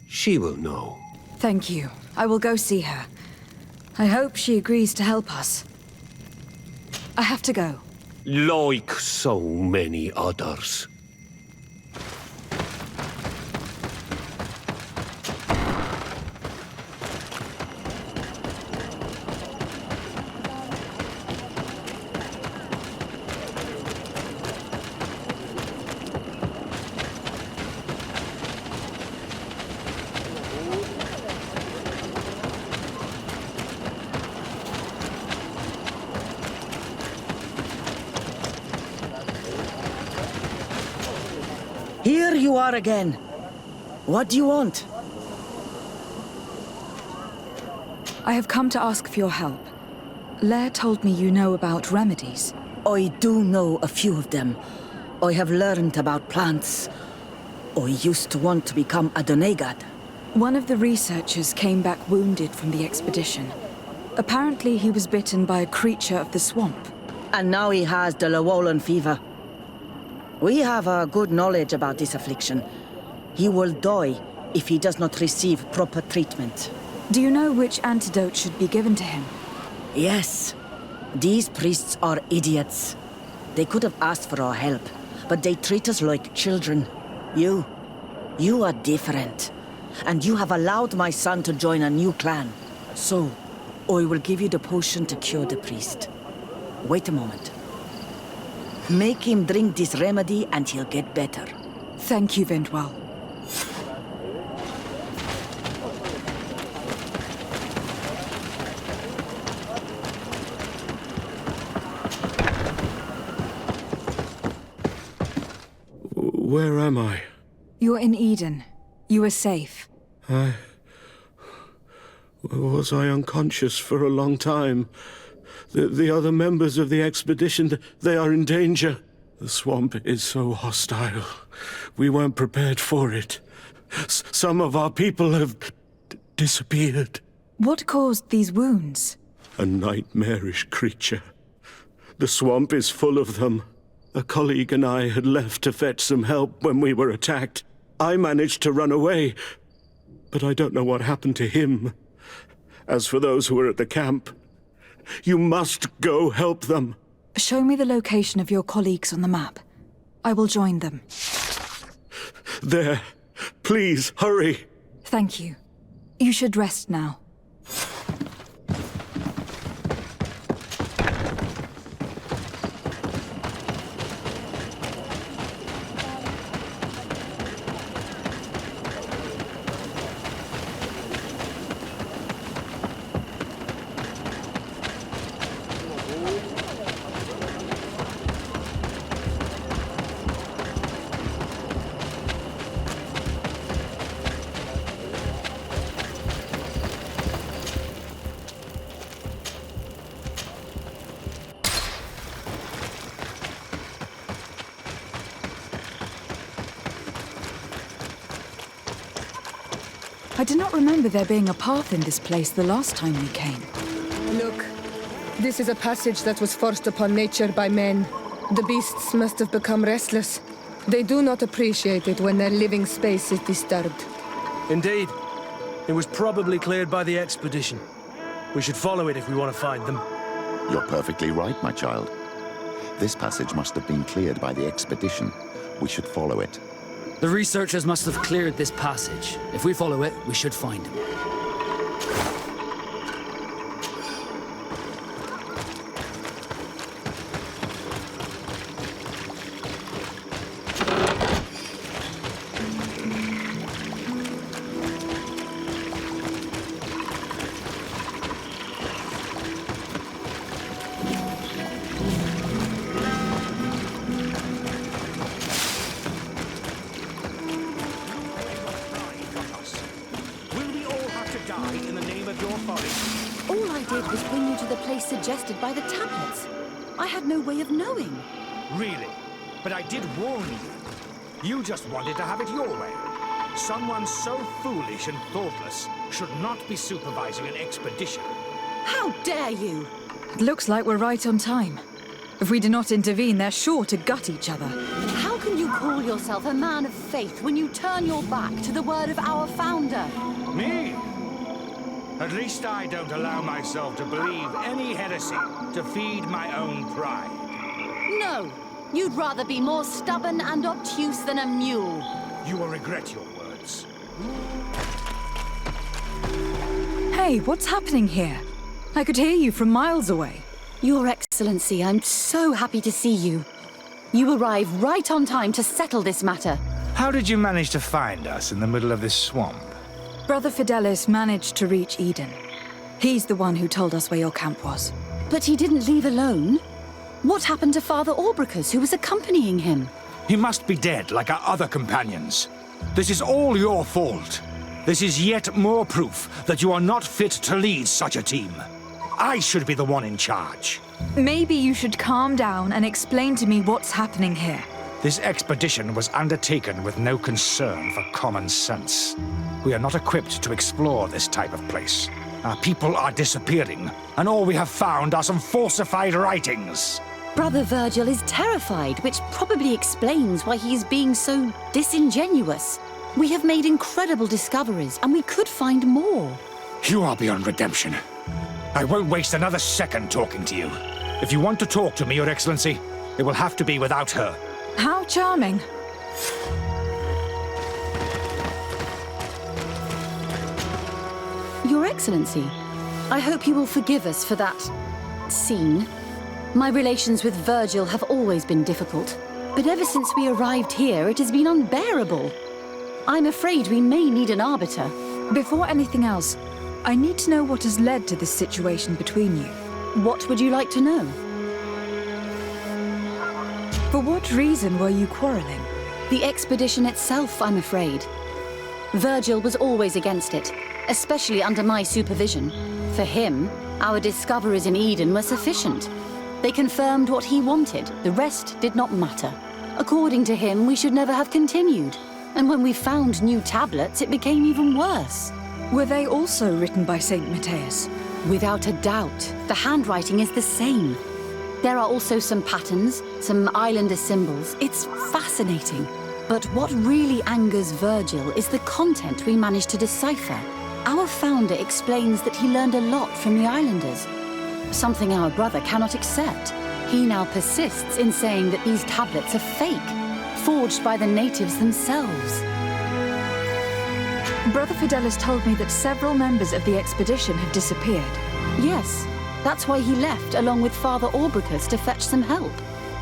She will know. Thank you. I will go see her. I hope she agrees to help us. I have to go. Like so many others. Here you are again. What do you want? I have come to ask for your help. Lair told me you know about remedies. I do know a few of them. I have learned about plants. I used to want to become a Donegat. One of the researchers came back wounded from the expedition. Apparently he was bitten by a creature of the swamp. And now he has the Llewellyn fever. We have a good knowledge about this affliction. He will die if he does not receive proper treatment. Do you know which antidote should be given to him? Yes. These priests are idiots. They could have asked for our help, but they treat us like children. You are different. And you have allowed my son to join a new clan. So, I will give you the potion to cure the priest. Wait a moment. Make him drink this remedy and he'll get better. Thank you, Vindwal. Where am I? You're in Eden. You are safe. Was I unconscious for a long time? The other members of the expedition, they are in danger. The swamp is so hostile. We weren't prepared for it. Some of our people have disappeared. What caused these wounds? A nightmarish creature. The swamp is full of them. A colleague and I had left to fetch some help when we were attacked. I managed to run away, but I don't know what happened to him. As for those who are at the camp, you must go help them. Show me the location of your colleagues on the map. I will join them. There. Please, hurry. Thank you. You should rest now. I do not remember there being a path in this place the last time we came. Look, this is a passage that was forced upon nature by men. The beasts must have become restless. They do not appreciate it when their living space is disturbed. Indeed. It was probably cleared by the expedition. We should follow it if we want to find them. You're perfectly right, my child. This passage must have been cleared by the expedition. We should follow it. The researchers must have cleared this passage. If we follow it, we should find him. All I did was bring you to the place suggested by the tablets. I had no way of knowing. Really? But I did warn you. You just wanted to have it your way. Someone so foolish and thoughtless should not be supervising an expedition. How dare you! It looks like we're right on time. If we do not intervene, they're sure to gut each other. How can you call yourself a man of faith when you turn your back to the word of our founder? Me? At least I don't allow myself to believe any heresy to feed my own pride. No! You'd rather be more stubborn and obtuse than a mule. You will regret your words. Hey, what's happening here? I could hear you from miles away. Your Excellency, I'm so happy to see you. You arrived right on time to settle this matter. How did you manage to find us in the middle of this swamp? Brother Fidelis managed to reach Eden. He's the one who told us where your camp was. But he didn't leave alone. What happened to Father Orbricus, who was accompanying him? He must be dead, like our other companions. This is all your fault. This is yet more proof that you are not fit to lead such a team. I should be the one in charge. Maybe you should calm down and explain to me what's happening here. This expedition was undertaken with no concern for common sense. We are not equipped to explore this type of place. Our people are disappearing, and all we have found are some falsified writings. Brother Virgil is terrified, which probably explains why he is being so disingenuous. We have made incredible discoveries, and we could find more. You are beyond redemption. I won't waste another second talking to you. If you want to talk to me, Your Excellency, it will have to be without her. How charming. Your Excellency, I hope you will forgive us for that scene. My relations with Virgil have always been difficult, but ever since we arrived here, it has been unbearable. I'm afraid we may need an arbiter. Before anything else, I need to know what has led to this situation between you. What would you like to know? For what reason were you quarreling? The expedition itself, I'm afraid. Virgil was always against it, especially under my supervision. For him, our discoveries in Eden were sufficient. They confirmed what he wanted. The rest did not matter. According to him, we should never have continued. And when we found new tablets, it became even worse. Were they also written by Saint Matheus? Without a doubt. The handwriting is the same. There are also some patterns, some islander symbols. It's fascinating. But what really angers Virgil is the content we managed to decipher. Our founder explains that he learned a lot from the islanders, something our brother cannot accept. He now persists in saying that these tablets are fake, forged by the natives themselves. Brother Fidelis told me that several members of the expedition have disappeared. Yes, that's why he left along with Father Orbricus to fetch some help.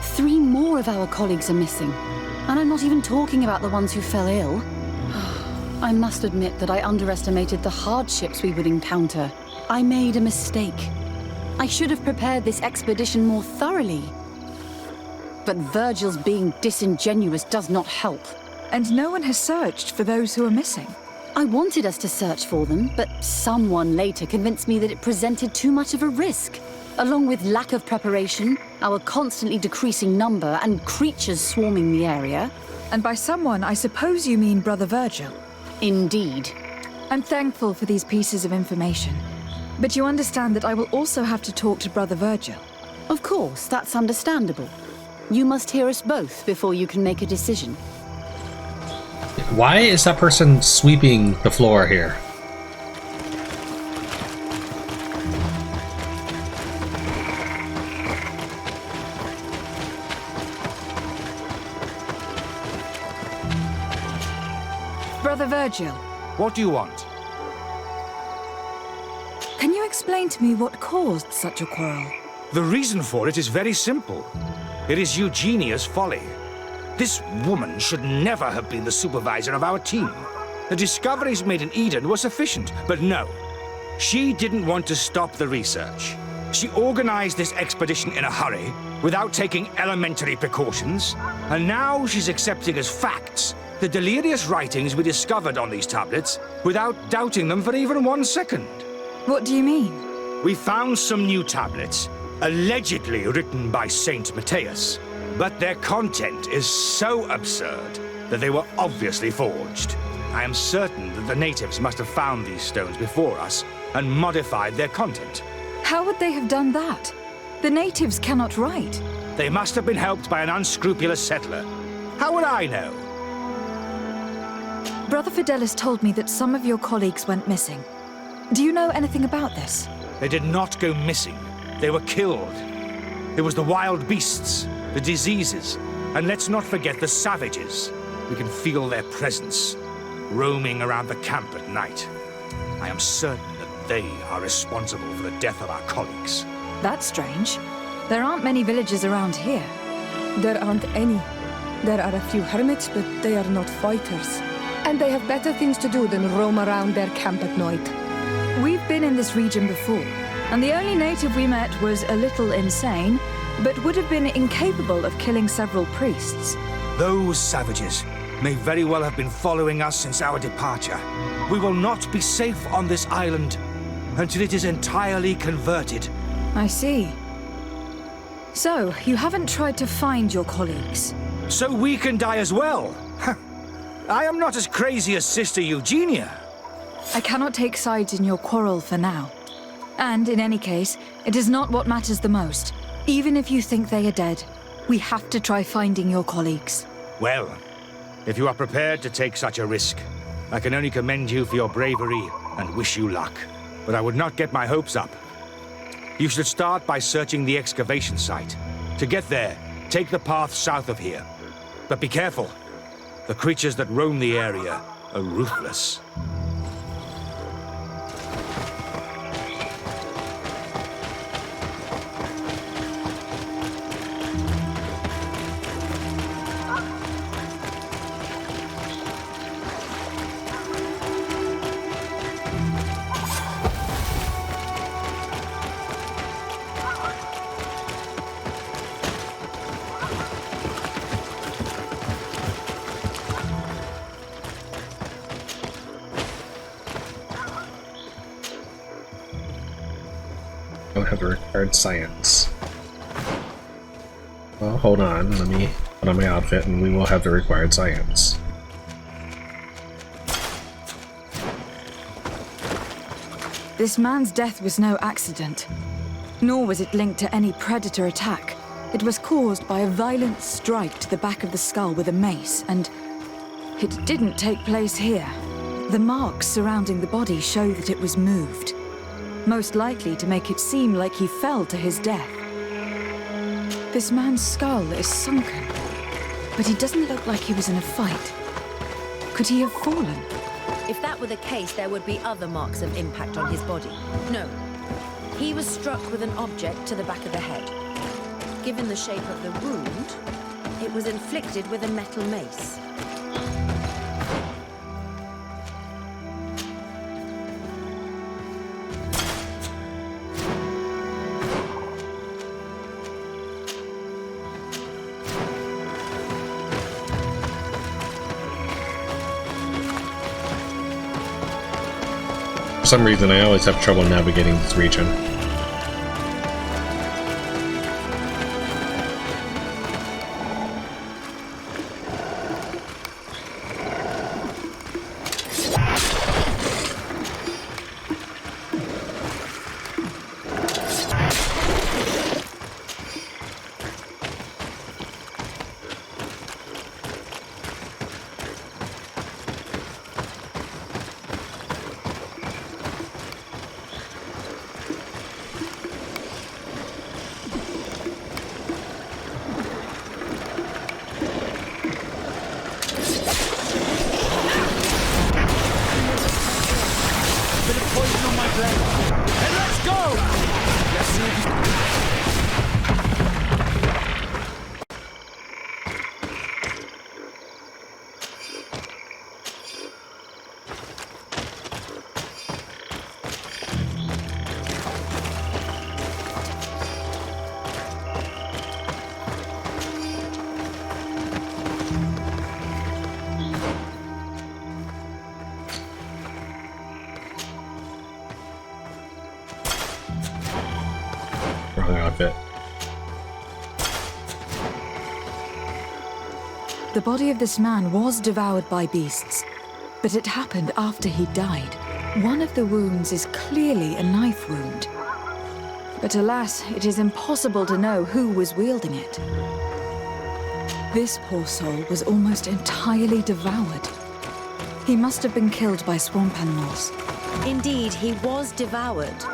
3 more of our colleagues are missing, and I'm not even talking about the ones who fell ill. I must admit that I underestimated the hardships we would encounter. I made a mistake. I should have prepared this expedition more thoroughly. But Virgil's being disingenuous does not help. And no one has searched for those who are missing. I wanted us to search for them, but someone later convinced me that it presented too much of a risk. Along with lack of preparation, our constantly decreasing number, and creatures swarming the area. And by someone, I suppose you mean Brother Virgil. Indeed. I'm thankful for these pieces of information. But you understand that I will also have to talk to Brother Virgil. Of course, that's understandable. You must hear us both before you can make a decision. Why is that person sweeping the floor here? Brother Virgil, What do you want? can you explain to me what caused such a quarrel? The reason for it is very simple. It is Eugenia's folly. This woman should never have been the supervisor of our team. The discoveries made in Eden were sufficient, but no. She didn't want to stop the research. She organized this expedition in a hurry, without taking elementary precautions, and now she's accepting as facts the delirious writings we discovered on these tablets, without doubting them for even 1 second. What do you mean? We found some new tablets, allegedly written by Saint Matheus, but their content is so absurd that they were obviously forged. I am certain that the natives must have found these stones before us and modified their content. How would they have done that? The natives cannot write. They must have been helped by an unscrupulous settler. How would I know? Brother Fidelis told me that some of your colleagues went missing. Do you know anything about this? They did not go missing. They were killed. It was the wild beasts, the diseases, and let's not forget the savages. We can feel their presence, roaming around the camp at night. I am certain that they are responsible for the death of our colleagues. That's strange. There aren't many villages around here. There aren't any. There are a few hermits, but they are not fighters. And they have better things to do than roam around their camp at night. We've been in this region before, and the only native we met was a little insane, but would have been incapable of killing several priests. Those savages may very well have been following us since our departure. We will not be safe on this island until it is entirely converted. I see. So, you haven't tried to find your colleagues? So we can die as well? I am not as crazy as Sister Eugenia. I cannot take sides in your quarrel for now. And in any case, it is not what matters the most. Even if you think they are dead, we have to try finding your colleagues. Well, if you are prepared to take such a risk, I can only commend you for your bravery and wish you luck. But I would not get my hopes up. You should start by searching the excavation site. To get there, take the path south of here. But be careful. The creatures that roam the area are ruthless. Don't have the required science. Well, hold on. Let me put on my outfit and we will have the required science. This man's death was no accident. Nor was it linked to any predator attack. It was caused by a violent strike to the back of the skull with a mace, and it didn't take place here. The marks surrounding the body show that it was moved. Most likely to make it seem like he fell to his death. This man's skull is sunken, but he doesn't look like he was in a fight. Could he have fallen? If that were the case, there would be other marks of impact on his body. No. He was struck with an object to the back of the head. Given the shape of the wound, it was inflicted with a metal mace. For some reason, I always have trouble navigating this region. Wrong outfit. The body of this man was devoured by beasts, but it happened after he died. One of the wounds is clearly a knife wound. But alas, it is impossible to know who was wielding it. This poor soul was almost entirely devoured. He must have been killed by swamp animals. Indeed, he was devoured,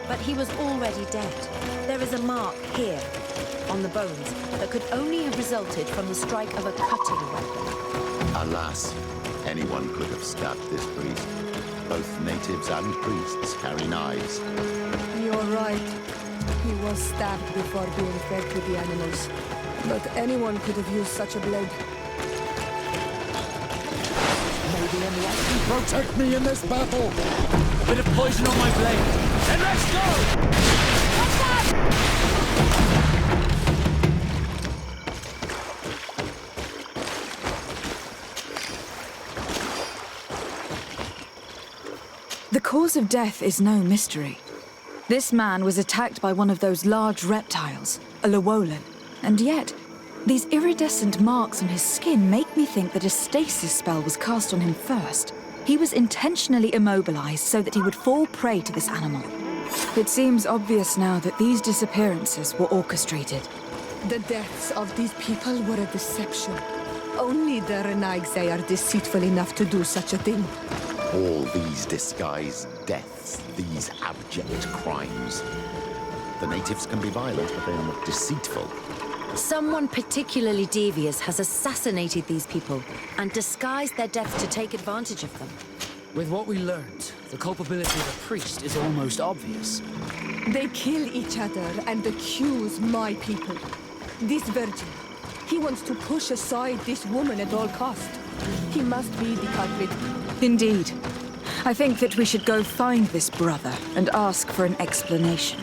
but he was already dead. There is a mark here, on the bones, that could only have resulted from the strike of a cutting weapon. Alas, anyone could have stabbed this priest. Both natives and priests carry knives. You're right. He was stabbed before being fed to the animals. But anyone could have used such a blade. May the enlightened protect me in this battle! Bit of poison on my blade. Then let's go! What's that? The cause of death is no mystery. This man was attacked by one of those large reptiles, a Llewellyn, and yet, these iridescent marks on his skin make me think that a stasis spell was cast on him first. He was intentionally immobilized so that he would fall prey to this animal. It seems obvious now that these disappearances were orchestrated. The deaths of these people were a deception. Only the Renaigse are deceitful enough to do such a thing. All these disguised deaths, these abject crimes. The natives can be violent, but they are not deceitful. Someone particularly devious has assassinated these people and disguised their deaths to take advantage of them. With what we learned, the culpability of the priest is almost obvious. They kill each other and accuse my people. This virgin, he wants to push aside this woman at all cost. He must be the culprit. Indeed. I think that we should go find this brother and ask for an explanation.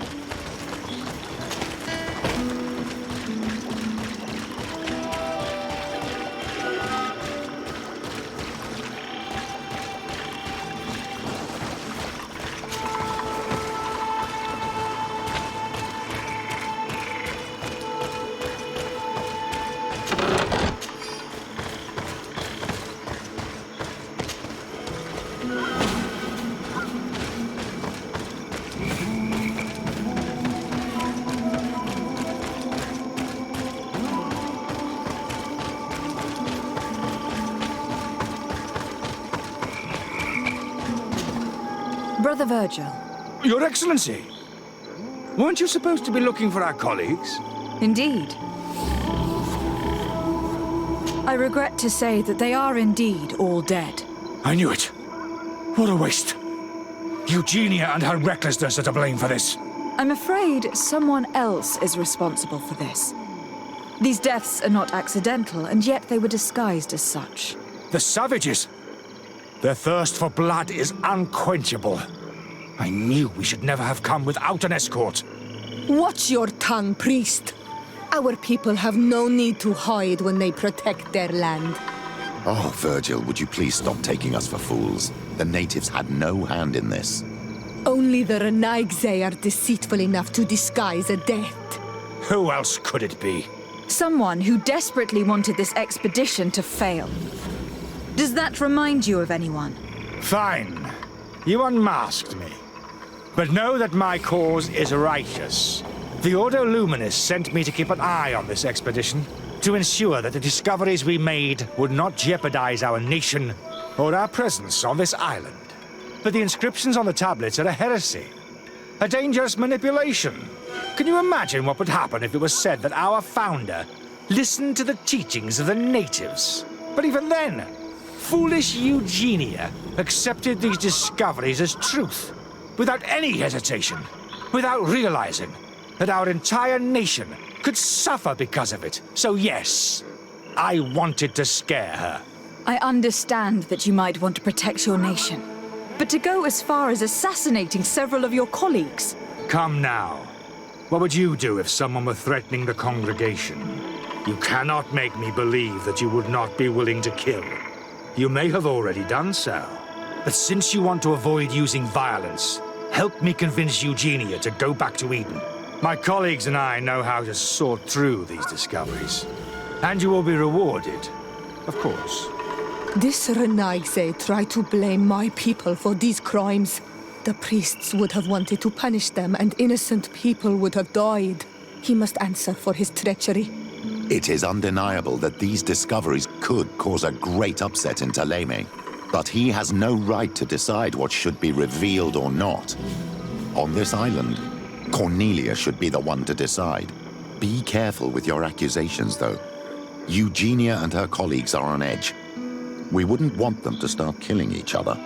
Brother Virgil. Your Excellency! Weren't you supposed to be looking for our colleagues? Indeed. I regret to say that they are indeed all dead. I knew it. What a waste. Eugenia and her recklessness are to blame for this. I'm afraid someone else is responsible for this. These deaths are not accidental, and yet they were disguised as such. The savages! Their thirst for blood is unquenchable. I knew we should never have come without an escort. Watch your tongue, priest. Our people have no need to hide when they protect their land. Oh, Virgil, would you please stop taking us for fools? The natives had no hand in this. Only the Renaigse are deceitful enough to disguise a death. Who else could it be? Someone who desperately wanted this expedition to fail. Does that remind you of anyone? Fine. You unmasked me. But know that my cause is righteous. The Ordo Luminis sent me to keep an eye on this expedition, to ensure that the discoveries we made would not jeopardize our nation or our presence on this island. But the inscriptions on the tablets are a heresy, a dangerous manipulation. Can you imagine what would happen if it was said that our founder listened to the teachings of the natives? But even then, foolish Eugenia accepted these discoveries as truth, without any hesitation. without realizing that our entire nation could suffer because of it. So yes, I wanted to scare her. I understand that you might want to protect your nation, but to go as far as assassinating several of your colleagues... Come now. What would you do if someone were threatening the congregation? You cannot make me believe that you would not be willing to kill. You may have already done so. But since you want to avoid using violence, help me convince Eugenia to go back to Eden. My colleagues and I know how to sort through these discoveries. And you will be rewarded, of course. This Renaigse tried to blame my people for these crimes. The priests would have wanted to punish them, and innocent people would have died. He must answer for his treachery. It is undeniable that these discoveries could cause a great upset in Thélème. But he has no right to decide what should be revealed or not. On this island, Cornelia should be the one to decide. Be careful with your accusations, though. Eugenia and her colleagues are on edge. We wouldn't want them to start killing each other.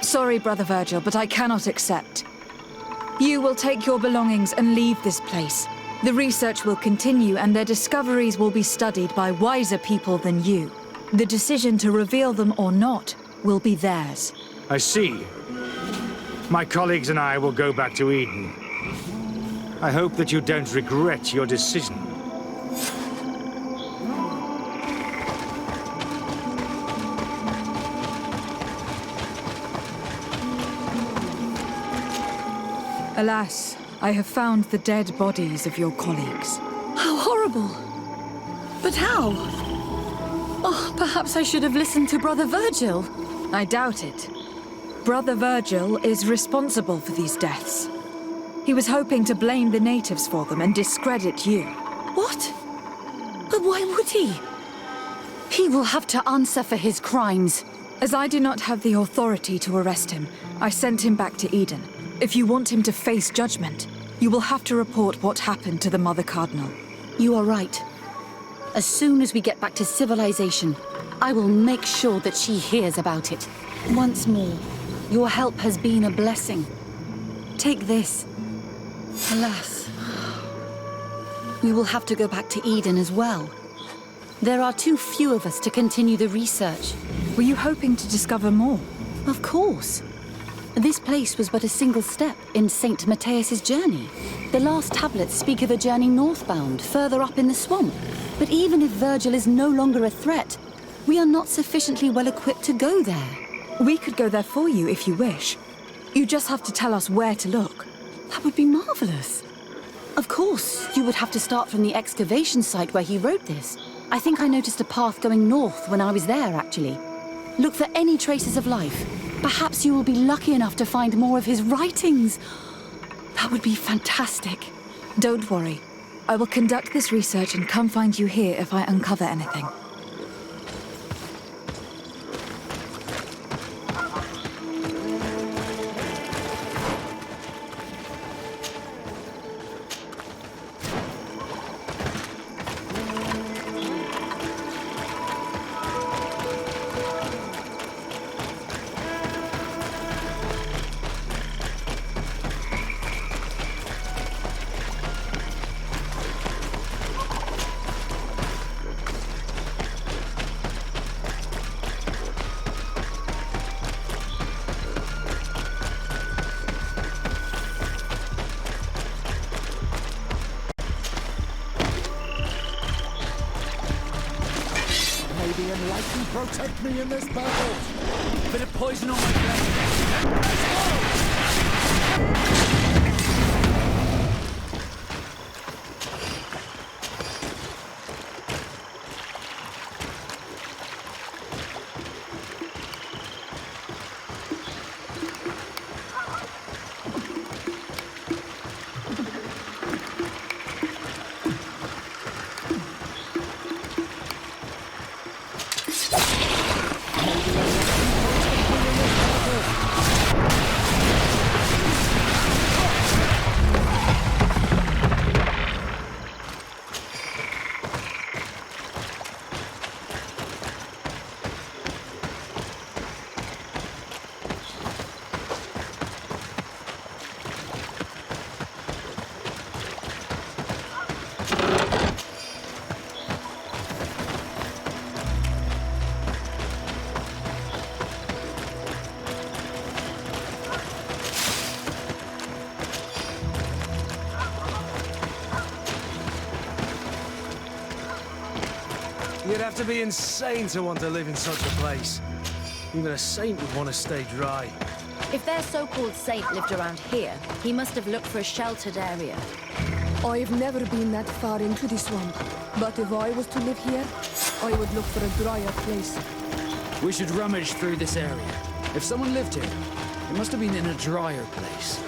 Sorry, Brother Virgil, but I cannot accept. You will take your belongings and leave this place. The research will continue, and their discoveries will be studied by wiser people than you. The decision to reveal them or not will be theirs. I see. My colleagues and I will go back to Eden. I hope that you don't regret your decision. Alas, I have found the dead bodies of your colleagues. How horrible! But how? Oh, perhaps I should have listened to Brother Virgil. I doubt it. Brother Virgil is responsible for these deaths. He was hoping to blame the natives for them and discredit you. What? But why would he? He will have to answer for his crimes. As I do not have the authority to arrest him, I sent him back to Eden. If you want him to face judgment, you will have to report what happened to the Mother Cardinal. You are right. As soon as we get back to civilization, I will make sure that she hears about it. Once more, your help has been a blessing. Take this. Alas, we will have to go back to Eden as well. There are too few of us to continue the research. Were you hoping to discover more? Of course. This place was but a single step in St. Matheus's journey. The last tablets speak of a journey northbound, further up in the swamp. But even if Virgil is no longer a threat, we are not sufficiently well equipped to go there. We could go there for you if you wish. You just have to tell us where to look. That would be marvelous. Of course, you would have to start from the excavation site where he wrote this. I think I noticed a path going north when I was there, actually. Look for any traces of life. Perhaps you will be lucky enough to find more of his writings. That would be fantastic. Don't worry. I will conduct this research and come find you here if I uncover anything. Protect me in this battle! Bit of poison on my blade. Let's go! You'd have to be insane to want to live in such a place. Even a saint would want to stay dry. If their so-called saint lived around here, he must have looked for a sheltered area. I've never been that far into the swamp, but if I was to live here, I would look for a drier place. We should rummage through this area. If someone lived here, it must have been in a drier place.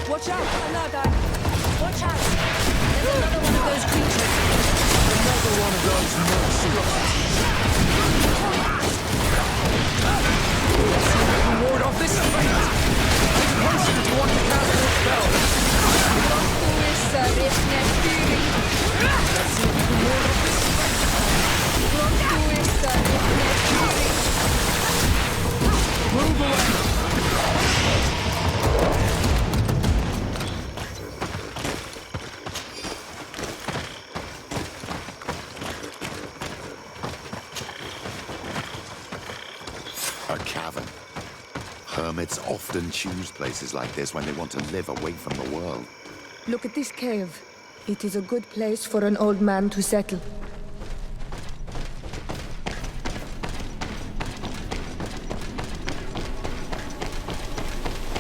Watch out, another! Watch out! There's another one of those creatures. Another one of those monstrosities. Ward off this fate! It's possible to want to cast more spells. Let's see if we can ward off this fate. Move away! A cavern. Hermits often choose places like this when they want to live away from the world. Look at this cave. It is a good place for an old man to settle.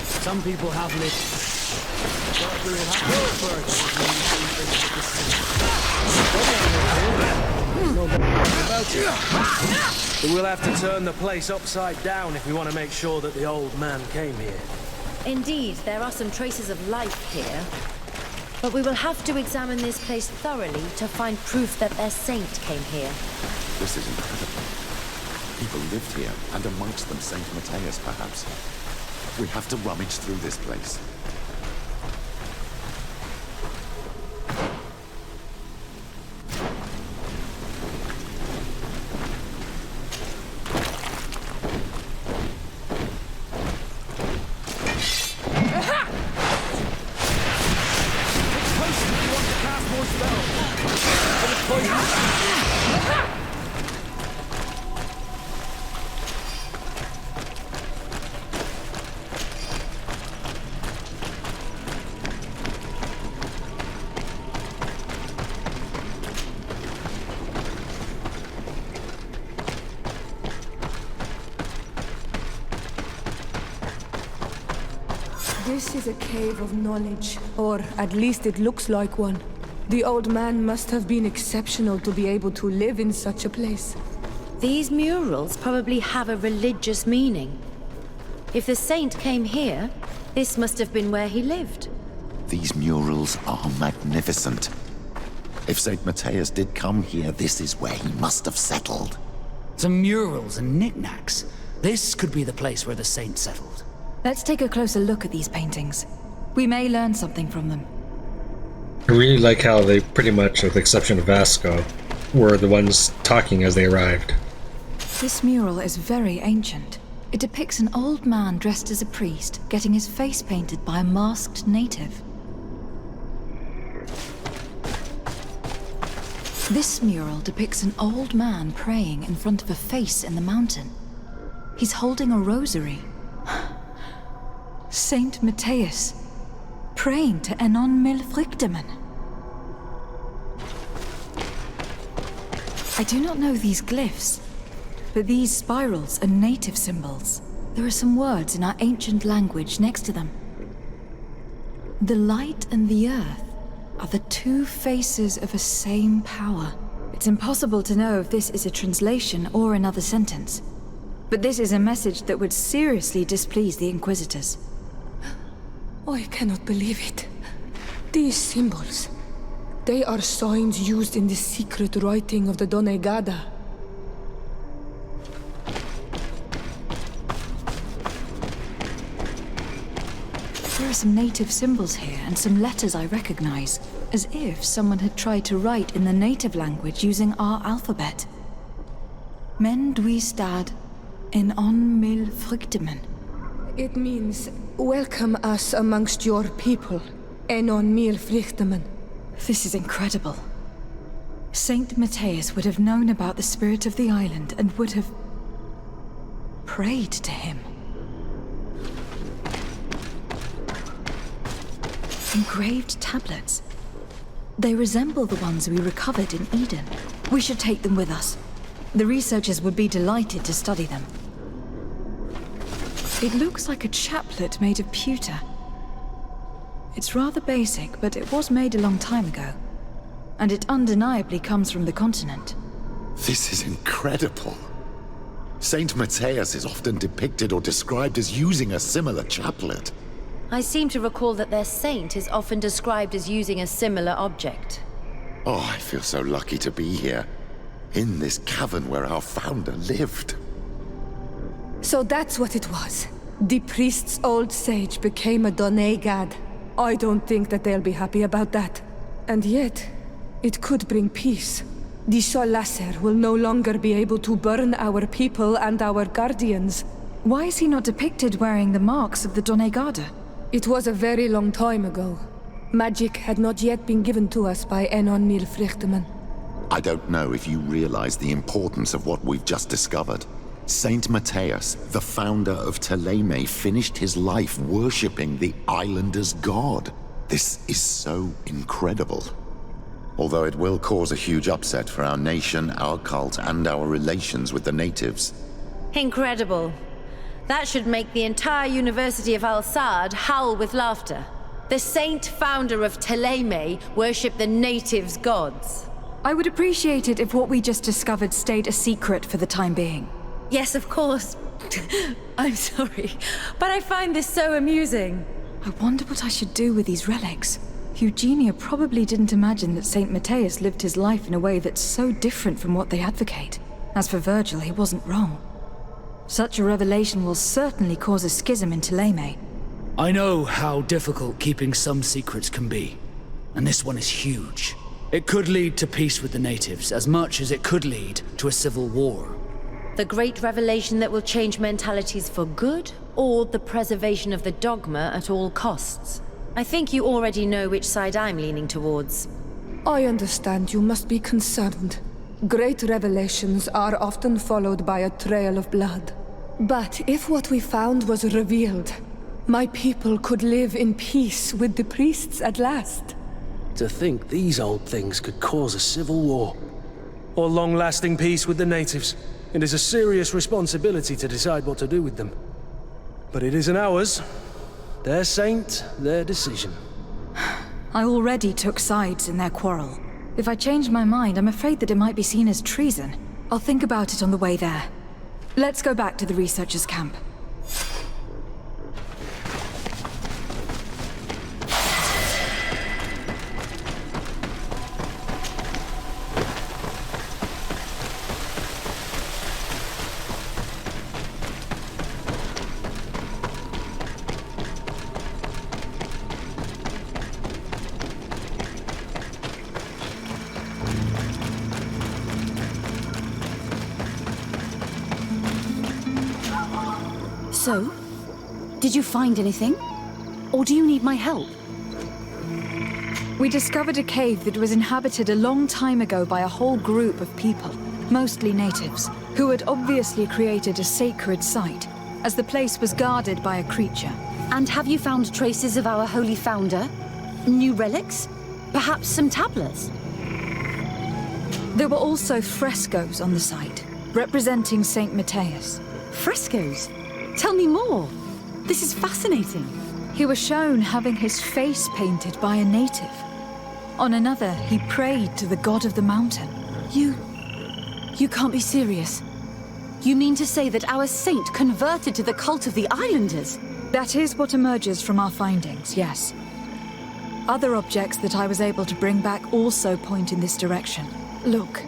Some people have lived. But we'll have to turn the place upside down if we want to make sure that the old man came here. Indeed, there are some traces of life here. But we will have to examine this place thoroughly to find proof that their saint came here. This is incredible. People lived here, and amongst them Saint Matheus, perhaps. We have to rummage through this place. This is a cave of knowledge, or at least it looks like one. The old man must have been exceptional to be able to live in such a place. These murals probably have a religious meaning. If the saint came here, this must have been where he lived. These murals are magnificent. If Saint Matheus did come here, this is where he must have settled. Some murals and knickknacks. This could be the place where the saint settled. Let's take a closer look at these paintings. We may learn something from them. I really like how they pretty much, with the exception of Vasco, were the ones talking as they arrived. This mural is very ancient. It depicts an old man dressed as a priest, getting his face painted by a masked native. This mural depicts an old man praying in front of a face in the mountain. He's holding a rosary. Saint Matheus, praying to Enon Milfrichteman. I do not know these glyphs, but these spirals are native symbols. There are some words in our ancient language next to them. The light and the earth are the two faces of a same power. It's impossible to know if this is a translation or another sentence, but this is a message that would seriously displease the Inquisitors. I cannot believe it. These symbols, they are signs used in the secret writing of the Donegada. There are some native symbols here and some letters I recognize, as if someone had tried to write in the native language using our alphabet. Men duistad en on mil frichtemen. It means, welcome us amongst your people, Enon mir Frichtemann. This is incredible. Saint Matheus would have known about the spirit of the island and would have prayed to him. Engraved tablets. They resemble the ones we recovered in Eden. We should take them with us. The researchers would be delighted to study them. It looks like a chaplet made of pewter. It's rather basic, but it was made a long time ago. And it undeniably comes from the continent. This is incredible. Saint Matheus is often depicted or described as using a similar chaplet. I seem to recall that their saint is often described as using a similar object. Oh, I feel so lucky to be here. In this cavern where our founder lived. So that's what it was. The priest's old sage became a Donai god. I don't think that they'll be happy about that. And yet, it could bring peace. The Solasser will no longer be able to burn our people and our guardians. Why is he not depicted wearing the marks of the Donai Garda? It was a very long time ago. Magic had not yet been given to us by Enon mir Frichtemann. I don't know if you realize the importance of what we've just discovered. Saint Matheus, the founder of Teleme, finished his life worshipping the islanders' god. This is so incredible. Although it will cause a huge upset for our nation, our cult, and our relations with the natives. Incredible. That should make the entire University of Al-Saad howl with laughter. The saint founder of Teleme worshipped the natives' gods. I would appreciate it if what we just discovered stayed a secret for the time being. Yes, of course. I'm sorry, but I find this so amusing. I wonder what I should do with these relics. Eugenia probably didn't imagine that Saint Matheus lived his life in a way that's so different from what they advocate. As for Virgil, he wasn't wrong. Such a revelation will certainly cause a schism in Teleme. I know how difficult keeping some secrets can be, and this one is huge. It could lead to peace with the natives as much as it could lead to a civil war. The great revelation that will change mentalities for good, or the preservation of the dogma at all costs. I think you already know which side I'm leaning towards. I understand you must be concerned. Great revelations are often followed by a trail of blood. But if what we found was revealed, my people could live in peace with the priests at last. To think these old things could cause a civil war. Or long-lasting peace with the natives. It is a serious responsibility to decide what to do with them. But it isn't ours. Their saint, their decision. I already took sides in their quarrel. If I change my mind, I'm afraid that it might be seen as treason. I'll think about it on the way there. Let's go back to the researchers' camp. So, did you find anything? Or do you need my help? We discovered a cave that was inhabited a long time ago by a whole group of people, mostly natives, who had obviously created a sacred site, as the place was guarded by a creature. And have you found traces of our holy founder? New relics? Perhaps some tablets? There were also frescoes on the site, representing Saint Matheus. Frescoes? Tell me more. This is fascinating. He was shown having his face painted by a native. On another, he prayed to the god of the mountain. You can't be serious. You mean to say that our saint converted to the cult of the islanders? That is what emerges from our findings, yes. Other objects that I was able to bring back also point in this direction. Look,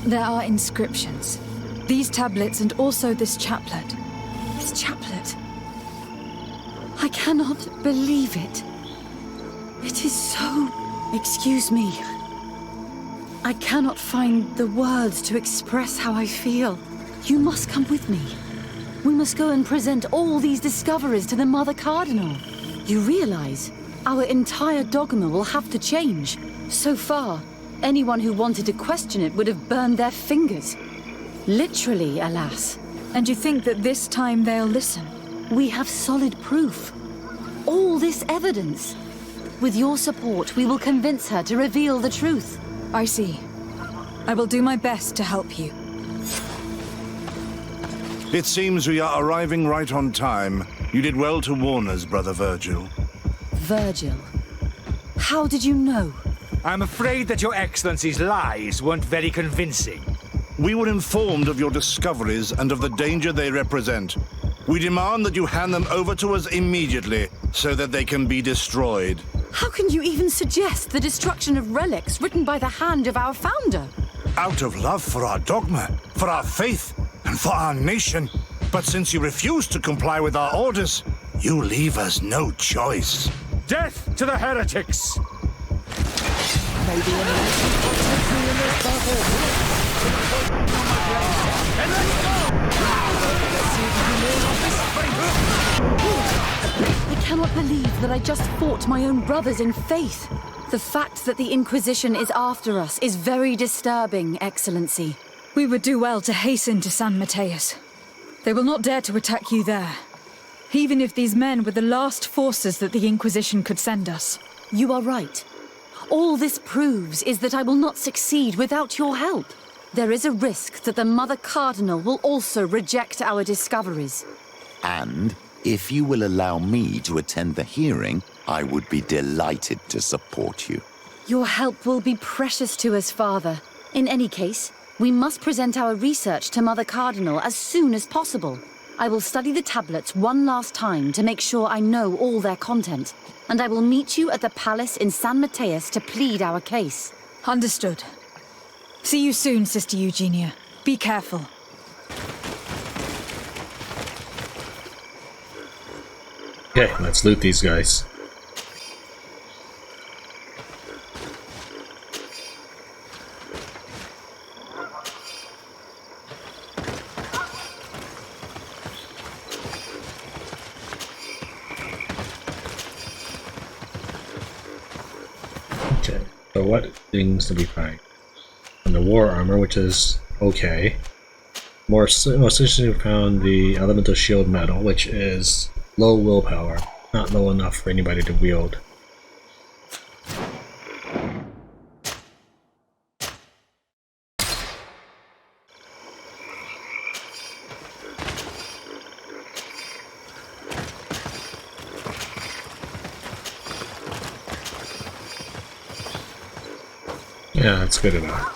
there are inscriptions. These tablets and also this chaplet. This chaplet? I cannot believe it. It is so... Excuse me. I cannot find the words to express how I feel. You must come with me. We must go and present all these discoveries to the Mother Cardinal. You realize our entire dogma will have to change. So far, anyone who wanted to question it would have burned their fingers. Literally, alas. And you think that this time they'll listen? We have solid proof. All this evidence. With your support, we will convince her to reveal the truth. I see. I will do my best to help you. It seems we are arriving right on time. You did well to warn us, Brother Virgil. Virgil? How did you know? I'm afraid that Your Excellency's lies weren't very convincing. We were informed of your discoveries and of the danger they represent. We demand that you hand them over to us immediately, so that they can be destroyed. How can you even suggest the destruction of relics written by the hand of our founder? Out of love for our dogma, for our faith, and for our nation. But since you refuse to comply with our orders, you leave us no choice. Death to the heretics! May the enlightened protect me in this battle! And let's go! I cannot believe that I just fought my own brothers in faith. The fact that the Inquisition is after us is very disturbing, Excellency. We would do well to hasten to San Matheus. They will not dare to attack you there. Even if these men were the last forces that the Inquisition could send us. You are right. All this proves is that I will not succeed without your help. There is a risk that the Mother Cardinal will also reject our discoveries. And if you will allow me to attend the hearing, I would be delighted to support you. Your help will be precious to us, Father. In any case, we must present our research to Mother Cardinal as soon as possible. I will study the tablets one last time to make sure I know all their content, and I will meet you at the palace in San Matheus to plead our case. Understood. See you soon, Sister Eugenia. Be careful. Okay, let's loot these guys. Okay, so what things do we find? And the war armor, which is okay. Most recently found the elemental shield metal, which is low willpower, not low enough for anybody to wield. Yeah, that's good enough.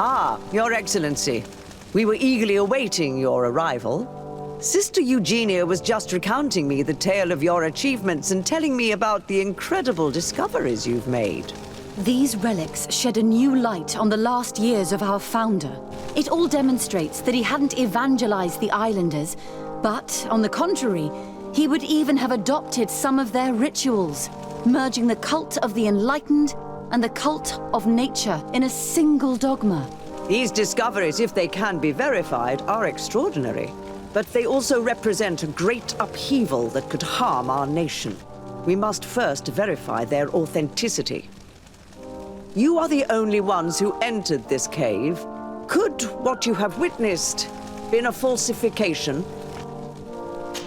Ah, Your Excellency. We were eagerly awaiting your arrival. Sister Eugenia was just recounting me the tale of your achievements and telling me about the incredible discoveries you've made. These relics shed a new light on the last years of our founder. It all demonstrates that he hadn't evangelized the islanders, but, on the contrary, he would even have adopted some of their rituals, merging the cult of the enlightened and the cult of nature in a single dogma. These discoveries, if they can be verified, are extraordinary. But they also represent a great upheaval that could harm our nation. We must first verify their authenticity. You are the only ones who entered this cave. Could what you have witnessed been a falsification?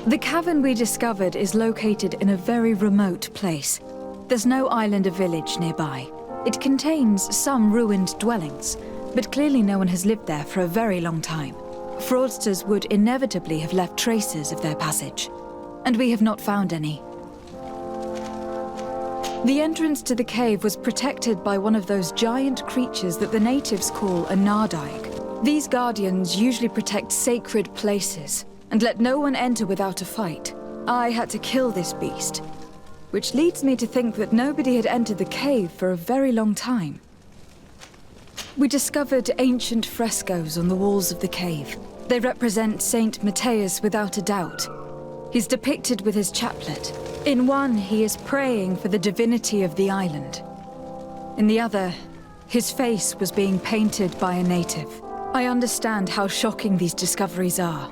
The cavern we discovered is located in a very remote place. There's no island or village nearby. It contains some ruined dwellings, but clearly no one has lived there for a very long time. Fraudsters would inevitably have left traces of their passage, and we have not found any. The entrance to the cave was protected by one of those giant creatures that the natives call a Nardaig. These guardians usually protect sacred places and let no one enter without a fight. I had to kill this beast, which leads me to think that nobody had entered the cave for a very long time. We discovered ancient frescoes on the walls of the cave. They represent Saint Matheus without a doubt. He's depicted with his chaplet. In one, he is praying for the divinity of the island. In the other, his face was being painted by a native. I understand how shocking these discoveries are,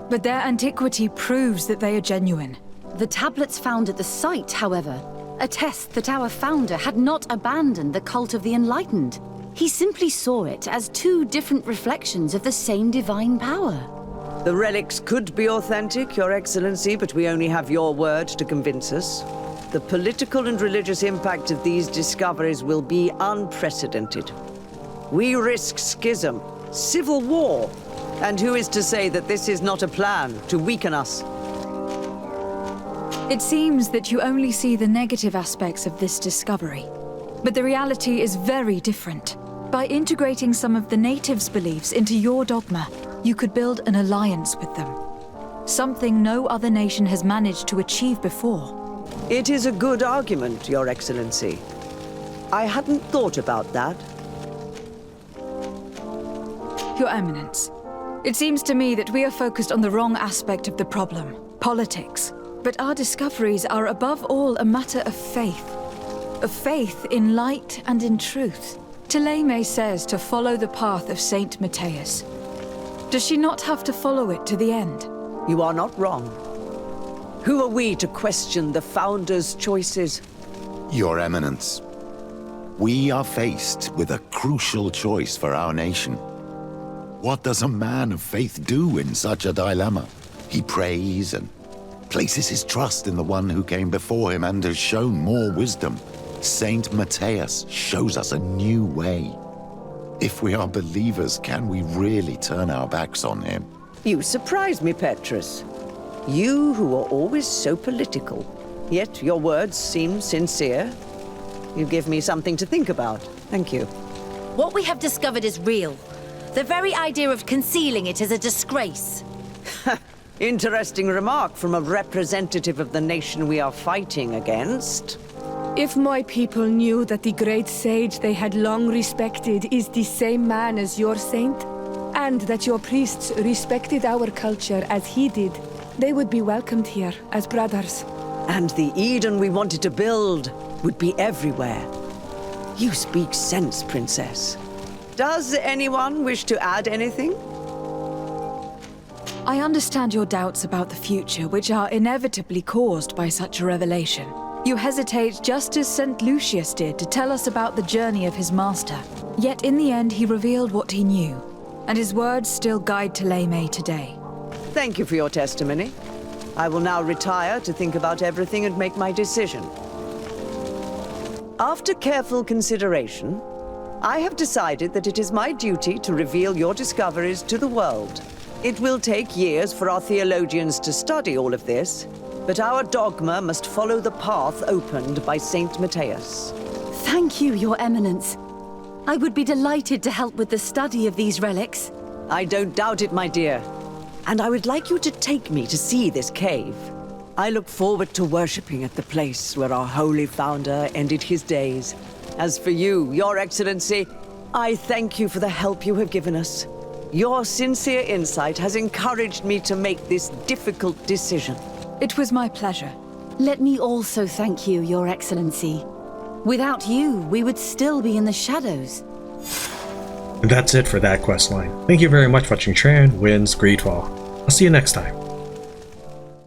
but their antiquity proves that they are genuine. The tablets found at the site, however, attest that our founder had not abandoned the cult of the Enlightened. He simply saw it as two different reflections of the same divine power. The relics could be authentic, Your Excellency, but we only have your word to convince us. The political and religious impact of these discoveries will be unprecedented. We risk schism, civil war, and who is to say that this is not a plan to weaken us? It seems that you only see the negative aspects of this discovery, but the reality is very different. By integrating some of the natives' beliefs into your dogma, you could build an alliance with them. Something no other nation has managed to achieve before. It is a good argument, Your Excellency. I hadn't thought about that. Your Eminence, it seems to me that we are focused on the wrong aspect of the problem, politics. But our discoveries are above all a matter of faith in light and in truth. Theleme says to follow the path of Saint Matheus. Does she not have to follow it to the end? You are not wrong. Who are we to question the Founder's choices? Your Eminence, we are faced with a crucial choice for our nation. What does a man of faith do in such a dilemma? He prays and places his trust in the one who came before him and has shown more wisdom. Saint Matheus shows us a new way. If we are believers, can we really turn our backs on him? You surprise me, Petrus. You who are always so political, yet your words seem sincere. You give me something to think about. Thank you. What we have discovered is real. The very idea of concealing it is a disgrace. Interesting remark from a representative of the nation we are fighting against. If my people knew that the great sage they had long respected is the same man as your saint, and that your priests respected our culture as he did, they would be welcomed here as brothers. And the Eden we wanted to build would be everywhere. You speak sense, Princess. Does anyone wish to add anything? I understand your doubts about the future, which are inevitably caused by such a revelation. You hesitate just as St. Lucius did to tell us about the journey of his master. Yet in the end he revealed what he knew, and his words still guide Theleme today. Thank you for your testimony. I will now retire to think about everything and make my decision. After careful consideration, I have decided that it is my duty to reveal your discoveries to the world. It will take years for our theologians to study all of this, but our dogma must follow the path opened by Saint Matheus. Thank you, Your Eminence. I would be delighted to help with the study of these relics. I don't doubt it, my dear. And I would like you to take me to see this cave. I look forward to worshipping at the place where our holy founder ended his days. As for you, Your Excellency, I thank you for the help you have given us. Your sincere insight has encouraged me to make this difficult decision. It was my pleasure. Let me also thank you, Your Excellency. Without you, we would still be in the shadows. And that's it for that questline. Thank you very much for watching Tran Wins GreedFall. I'll see you next time.